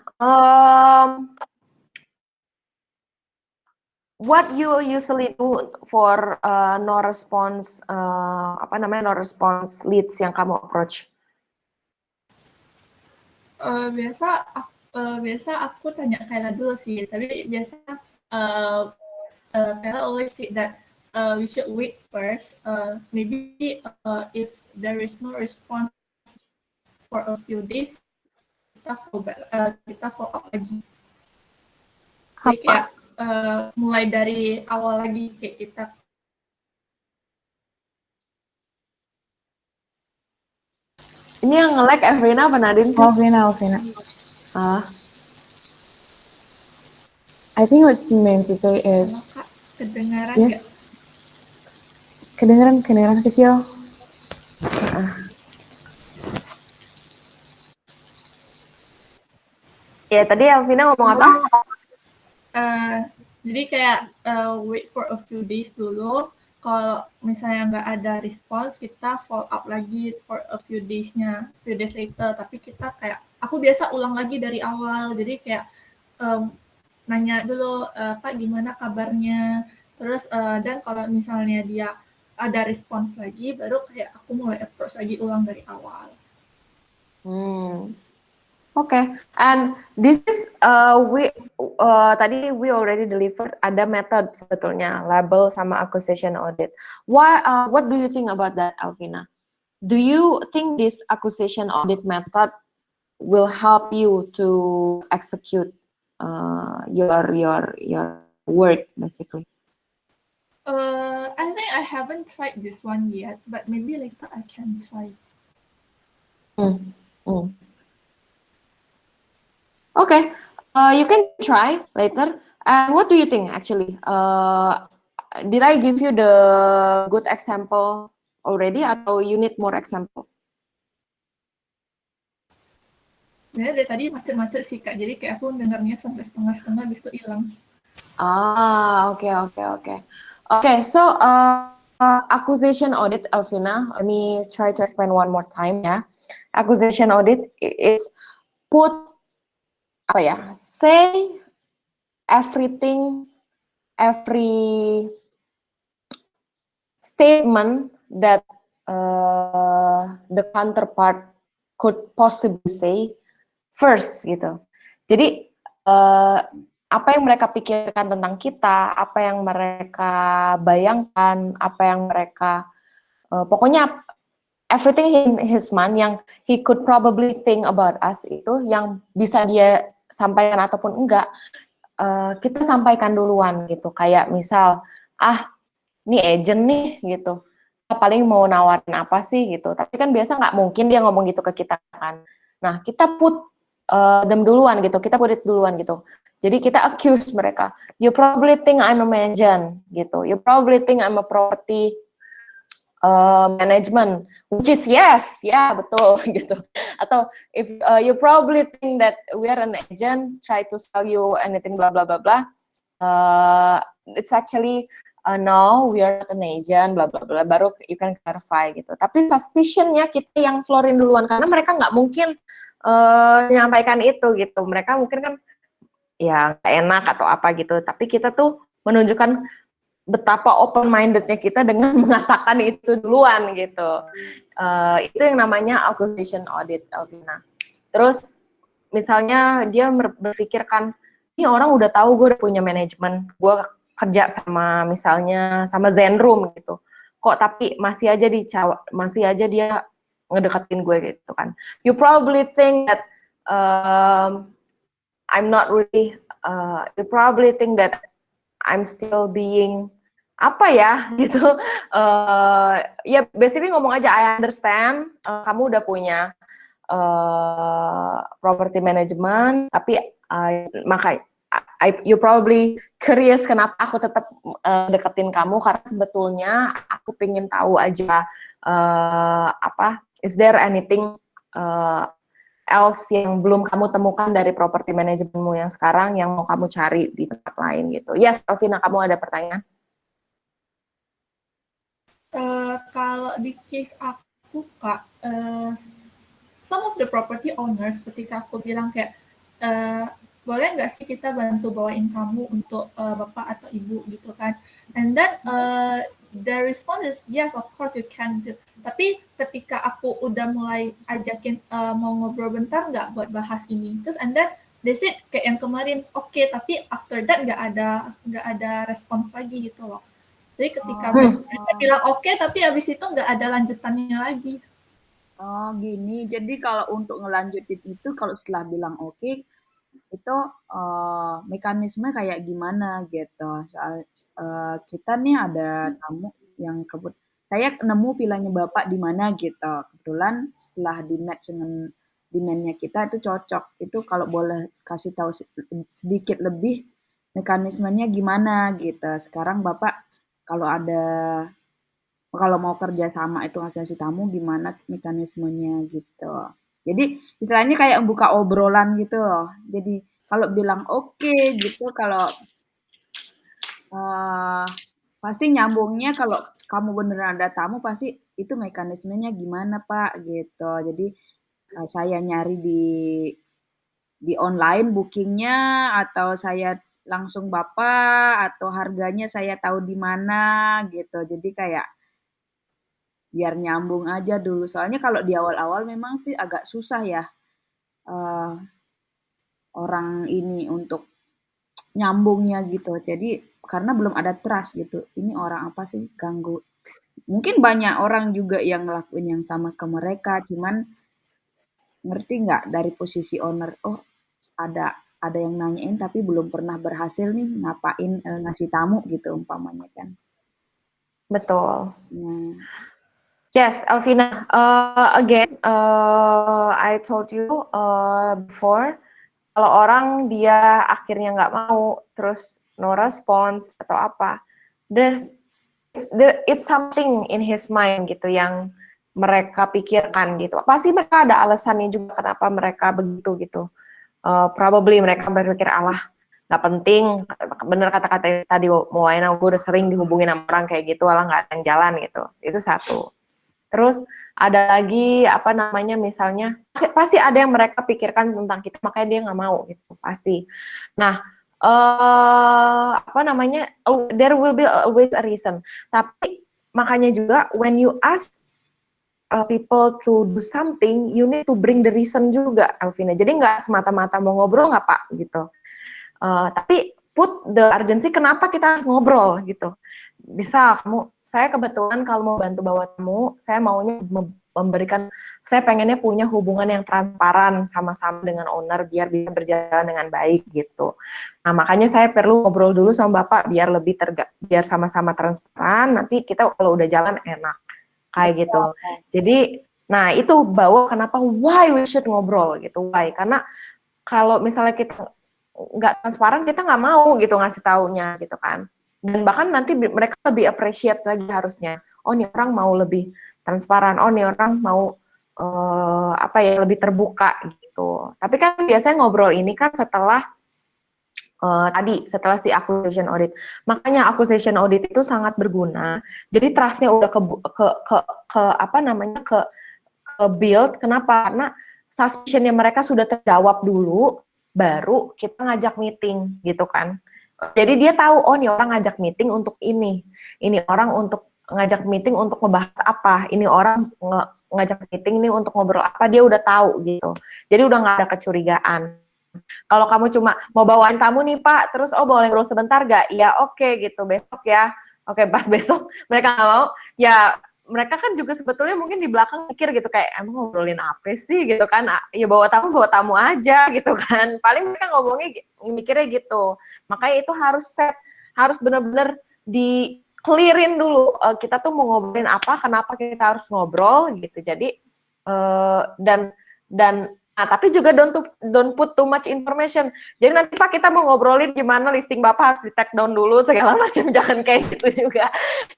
what you usually do for no response, no response leads yang kamu approach? Biasa aku tanya Kayla dulu sih, tapi biasa Kayla always say that we should wait first. Maybe if there is no response for a few days, kita follow up lagi. Jadi kayak mulai dari awal lagi kayak kita. Ini yang nge-lag Elvina apa Nadine sih? Alvina. I think what she meant to say is Kedengaran yes. Kedengaran kecil. Ya tadi Elvina ngomong apa? Jadi kayak wait for a few days dulu. Kalau misalnya nggak ada respons, kita follow up lagi for a few days later. Tapi kita kayak, aku biasa ulang lagi dari awal. Jadi kayak nanya dulu, Pak gimana kabarnya. Terus dan kalau misalnya dia ada respons lagi, baru kayak aku mulai approach lagi ulang dari awal. Okay, and this is tadi we already delivered ada method sebetulnya label sama accusation audit. What do you think about that, Elvina? Do you think this accusation audit method will help you to execute your work basically? I think I haven't tried this one yet, but maybe later I can try. Okay, you can try later. And what do you think actually? Did I give you the good example already atau you need more example? Sebenarnya dari tadi macet-macet sih Kak, jadi kayak aku dengarnya sampai setengah-setengah habis itu hilang. Okay, so accusation audit, Elvina, let me try to explain one more time ya. Accusation audit is say everything, every statement that the counterpart could possibly say first gitu. Jadi apa yang mereka pikirkan tentang kita, apa yang mereka bayangkan, apa yang mereka pokoknya everything in his mind yang he could probably think about us itu yang bisa dia sampaikan ataupun enggak, kita sampaikan duluan gitu. Kayak misal, ini agent nih gitu, paling mau nawarin apa sih gitu. Tapi kan biasa nggak mungkin dia ngomong gitu ke kita kan. Nah, kita put them duluan gitu, kita put it duluan gitu. Jadi kita accuse mereka, you probably think I'm a management gitu, you probably think I'm a property management, which is yes, ya betul gitu. Atau if you probably think that we are an agent, try to sell you anything blah blah blah blah. It's actually no, we are not an agent, blah blah blah. Baru you can clarify gitu. Tapi suspicionnya kita yang florin duluan karena mereka nggak mungkin menyampaikan itu gitu. Mereka mungkin kan ya nggak enak atau apa gitu. Tapi kita tuh menunjukkan betapa open mindednya kita dengan mengatakan itu duluan gitu. Itu yang namanya accusation audit, Elvina. Terus misalnya dia berpikirkan, ini orang udah tahu gue udah punya manajemen, gue kerja sama misalnya sama Zenroom gitu, kok tapi masih aja dia ngedeketin gue gitu kan. You probably think that I'm not really, you probably think that I'm still being apa ya gitu. Ya basically ngomong aja, I understand kamu udah punya property management, tapi you probably curious kenapa aku tetap deketin kamu, karena sebetulnya aku pengen tahu aja is there anything else yang belum kamu temukan dari property managementmu yang sekarang yang mau kamu cari di tempat lain gitu. Yes, Elvina, kamu ada pertanyaan? Kalau di case aku Kak, some of the property owners ketika aku bilang kayak boleh nggak sih kita bantu bawain kamu untuk bapak atau ibu gitu kan, and then the response is yes, of course you can do. Tapi ketika aku udah mulai ajakin mau ngobrol bentar nggak buat bahas ini, terus and then they said kayak yang kemarin okay, tapi after that nggak ada respons lagi gitu loh. Jadi ketika mereka bilang oke, tapi abis itu nggak ada lanjutannya lagi. Oh gini, jadi kalau untuk ngelanjutin itu kalau setelah bilang oke, itu mekanisme kayak gimana gitu. Soal kita nih ada tamu yang saya nemu villanya Bapak di mana gitu. Kebetulan setelah di match dengan demand-nya kita itu cocok. Itu kalau boleh kasih tahu sedikit lebih mekanismenya gimana gitu. Sekarang Bapak kalau mau kerja sama itu ngasih tamu gimana mekanismenya gitu. Jadi istilahnya kayak buka obrolan gitu loh. Jadi kalau bilang oke gitu, kalau pasti nyambungnya kalau kamu beneran ada tamu pasti itu mekanismenya gimana Pak gitu. Jadi saya nyari di online bookingnya atau saya langsung Bapak atau harganya saya tahu di mana gitu. Jadi kayak biar nyambung aja dulu. Soalnya kalau di awal-awal memang sih agak susah ya orang ini untuk nyambungnya gitu. Jadi karena belum ada trust gitu. Ini orang apa sih ganggu. Mungkin banyak orang juga yang ngelakuin yang sama ke mereka, cuman ngerti nggak dari posisi owner, oh ada yang nanyain tapi belum pernah berhasil nih ngapain ngasih tamu gitu umpamanya kan. Betul. Nah. Yes, Alvina. Again, I told you before, kalau orang dia akhirnya nggak mau, terus no response atau apa, it's something in his mind gitu yang mereka pikirkan gitu. Pasti mereka ada alasannya juga kenapa mereka begitu gitu. Probably mereka berpikir nggak penting, bener kata-kata tadi Moana, gue udah sering dihubungin sama orang kayak gitu, nggak ada yang jalan gitu. Itu satu. Terus ada lagi misalnya pasti ada yang mereka pikirkan tentang kita, makanya dia nggak mau gitu pasti. Nah there will be always a reason. Tapi makanya juga when you ask people to do something, you need to bring the reason juga, Elvina. Jadi nggak semata-mata mau ngobrol nggak Pak gitu. Tapi put the urgency, kenapa kita harus ngobrol gitu. Bisa saya kebetulan kalau mau bantu bawa tamu, saya maunya saya pengennya punya hubungan yang transparan sama-sama dengan owner biar bisa berjalan dengan baik gitu. Nah makanya saya perlu ngobrol dulu sama Bapak biar biar sama-sama transparan, nanti kita kalau udah jalan enak kayak gitu. Jadi Nah, itu bawa kenapa why we should ngobrol gitu. Why? Karena kalau misalnya kita nggak transparan, kita nggak mau gitu ngasih taunya gitu kan. Dan bahkan nanti mereka lebih appreciate lagi harusnya. Oh, nih orang mau lebih transparan. Oh, nih orang mau apa ya, lebih terbuka gitu. Tapi kan biasanya ngobrol ini kan setelah setelah si acquisition audit. Makanya acquisition audit itu sangat berguna. Jadi trust-nya udah ke apa namanya, ke build. Kenapa? Karena suspicion-nya mereka sudah terjawab dulu, baru kita ngajak meeting gitu kan. Jadi dia tahu, oh, nih orang ngajak meeting untuk ini orang untuk ngajak meeting untuk membahas apa, ini orang ngajak meeting ini untuk ngobrol apa, dia udah tahu gitu. Jadi udah nggak ada kecurigaan. Kalau kamu cuma mau bawain tamu nih Pak, terus oh boleh ngobrol sebentar gak? Ya oke gitu, besok ya. Oke, pas besok mereka nggak mau, ya mereka kan juga sebetulnya mungkin di belakang mikir gitu, kayak emang ngobrolin apa sih gitu kan, ya bawa tamu aja gitu kan, paling mereka ngomongnya mikirnya gitu. Makanya itu harus benar-benar di clearin dulu, kita tuh mau ngobrolin apa, kenapa kita harus ngobrol gitu. Jadi dan tapi juga don't put too much information. Jadi nanti Pak kita mau ngobrolin gimana listing Bapak harus di take down dulu segala macam, jangan kayak gitu juga.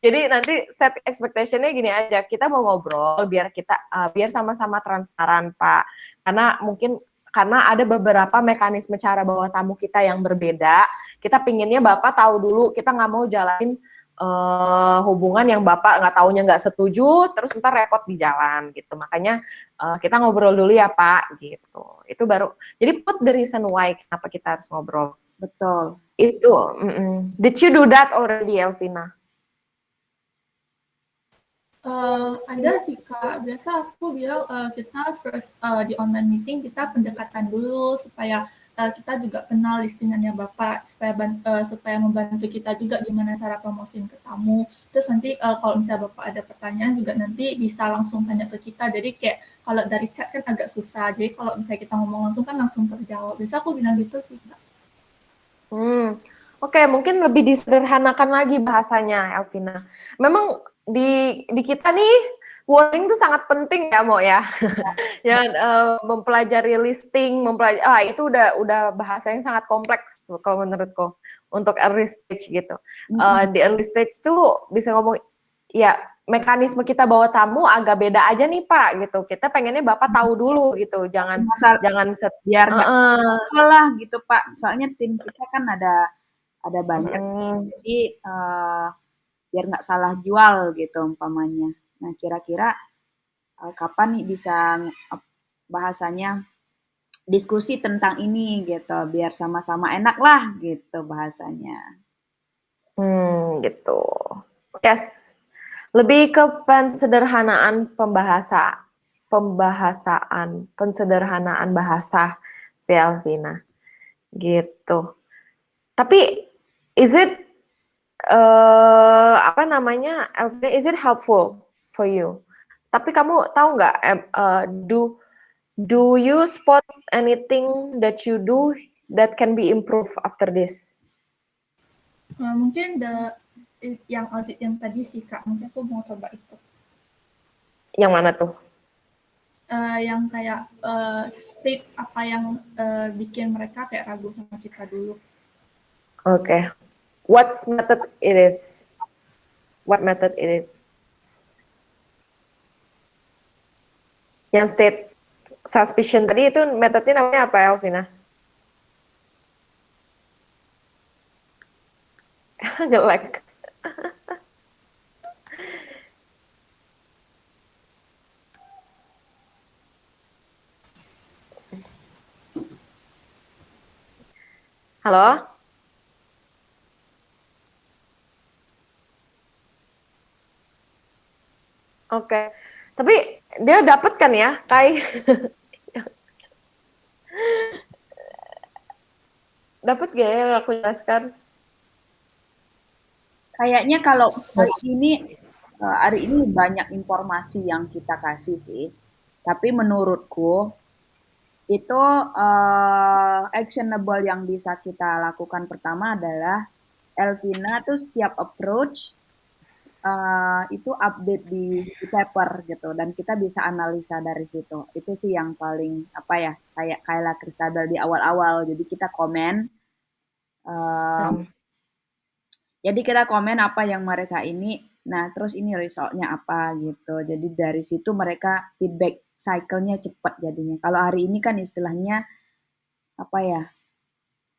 Jadi nanti set expectation-nya gini aja, kita mau ngobrol biar kita biar sama-sama transparan Pak. Karena ada beberapa mekanisme cara bawa tamu kita yang berbeda. Kita pinginnya Bapak tahu dulu, kita nggak mau jalanin hubungan yang Bapak nggak taunya nggak setuju, terus ntar repot di jalan gitu. Makanya kita ngobrol dulu ya Pak, gitu. Itu baru. Jadi put the reason why kenapa kita harus ngobrol. Betul. Itu. Did you do that already, Elvina? Ada sih Kak, biasa aku bilang kita first di online meeting kita pendekatan dulu supaya kita juga kenal listingannya Bapak, supaya membantu kita juga gimana cara promosiin ke tamu. Terus nanti kalau misalnya Bapak ada pertanyaan juga nanti bisa langsung tanya ke kita. Jadi kayak kalau dari chat kan agak susah, jadi kalau misalnya kita ngomong langsung kan langsung terjawab. Biasa aku bilang gitu sih Kak. Oke, mungkin lebih disederhanakan lagi bahasanya, Elvina. Memang di kita nih wording tuh sangat penting ya, Mo ya. Ya, mempelajari listing, itu udah bahasa yang sangat kompleks tuh, kalau menurutku untuk early stage gitu. Di early stage tuh bisa ngomong ya mekanisme kita bawa tamu agak beda aja nih Pak gitu. Kita pengennya Bapak tahu dulu gitu, jangan biar nggak salah gitu Pak. Soalnya tim kita kan ada banyak, jadi biar nggak salah jual gitu umpamanya. Nah kira-kira kapan nih bisa bahasanya diskusi tentang ini gitu, biar sama-sama enak lah gitu bahasanya. Gitu. Yes. Lebih ke pensederhanaan bahasa si Elvina. Gitu. Tapi is it Elvina, is it helpful for you? Tapi kamu tahu nggak, do you spot anything that you do that can be improved after this? Mungkin yang audit yang tadi sih Kak, mungkin aku mau coba itu. Yang mana tuh? Yang kayak state apa yang bikin mereka kayak ragu sama kita dulu. Okay. What method it is? What method it is? Yang state suspicion tadi itu metodenya namanya apa, Elvina? Jelek. Halo? Oke. Tapi dia dapat kan ya, Kai? Dapat gak ya yang aku jelaskan? Kayaknya kalau hari ini banyak informasi yang kita kasih sih. Tapi menurutku itu actionable yang bisa kita lakukan pertama adalah Elvina tuh setiap approach itu update di paper gitu dan kita bisa analisa dari situ. Itu sih yang paling apa ya kayak Kayla Kristabel di awal-awal. Jadi kita komen. eh, jadi kita komen apa yang mereka ini. Nah terus ini resultnya apa gitu. Jadi dari situ mereka feedback cycle-nya cepat jadinya. Kalau hari ini kan istilahnya apa ya?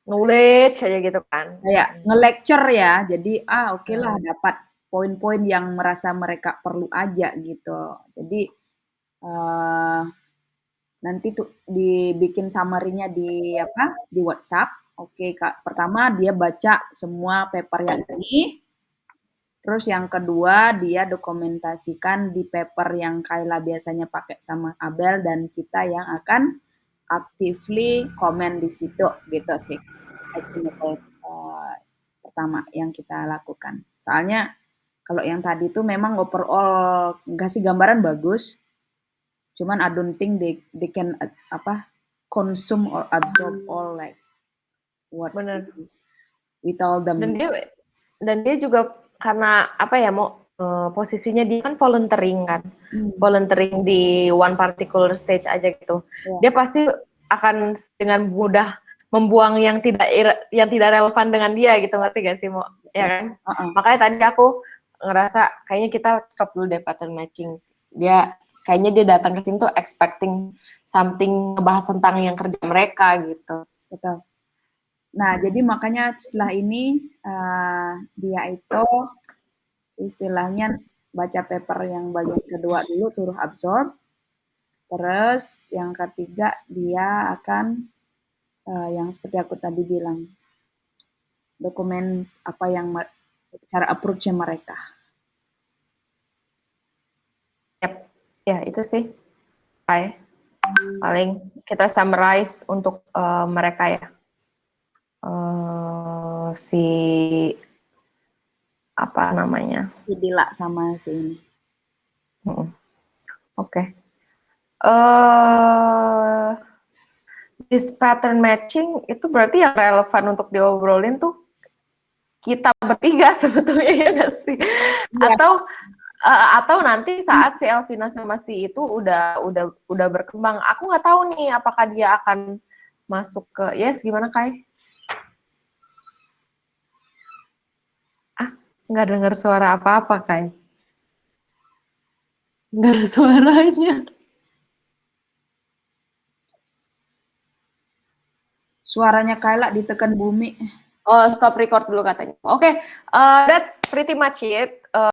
Knowledge aja gitu kan. Kayak nge-lecture ya. Jadi oke lah Hmm. dapat poin-poin yang merasa mereka perlu aja gitu. Jadi eh nanti tuh dibikin summary-nya di apa? Di WhatsApp. Oke, Kak. Pertama dia baca semua paper yang ini. Terus yang kedua dia dokumentasikan di paper yang Kayla biasanya pakai sama Abel dan kita yang akan actively komen di situ gitu sih. Actionable pertama yang kita lakukan. Soalnya kalau yang tadi tuh memang overall ngasih gambaran bagus, cuman I don't think they can apa consume or absorb all like what Bener. we tell them. Dan dia juga karena apa ya posisinya dia kan volunteering kan, volunteering di one particular stage aja gitu. Ya. Dia pasti akan dengan mudah membuang yang tidak relevan dengan dia gitu, ngerti gak sih ya kan? Makanya tadi aku ngerasa kayaknya kita stop dulu deh pattern matching. Kayaknya dia datang ke sini tuh expecting something ngebahas tentang yang kerja mereka gitu. Betul. Nah, jadi makanya setelah ini dia itu istilahnya baca paper yang bagian kedua dulu, suruh absorb. Terus yang ketiga dia akan yang seperti aku tadi bilang, dokumen apa yang cara approach-nya mereka. Yep. Ya, itu sih. Paling kita summarize untuk mereka ya. Si apa namanya? Si Dila sama si ini. Oke. This pattern matching itu berarti yang relevan untuk diobrolin tuh kita bertiga sebetulnya ya nggak sih? Yeah. Atau nanti saat si Elvina sama si itu udah berkembang, aku nggak tahu nih apakah dia akan masuk ke gimana Kai? Nggak dengar suara apa-apa Kai? Nggak ada suaranya. Suaranya Kayla ditekan bumi. Oh, stop record dulu katanya. Oke, that's pretty much it.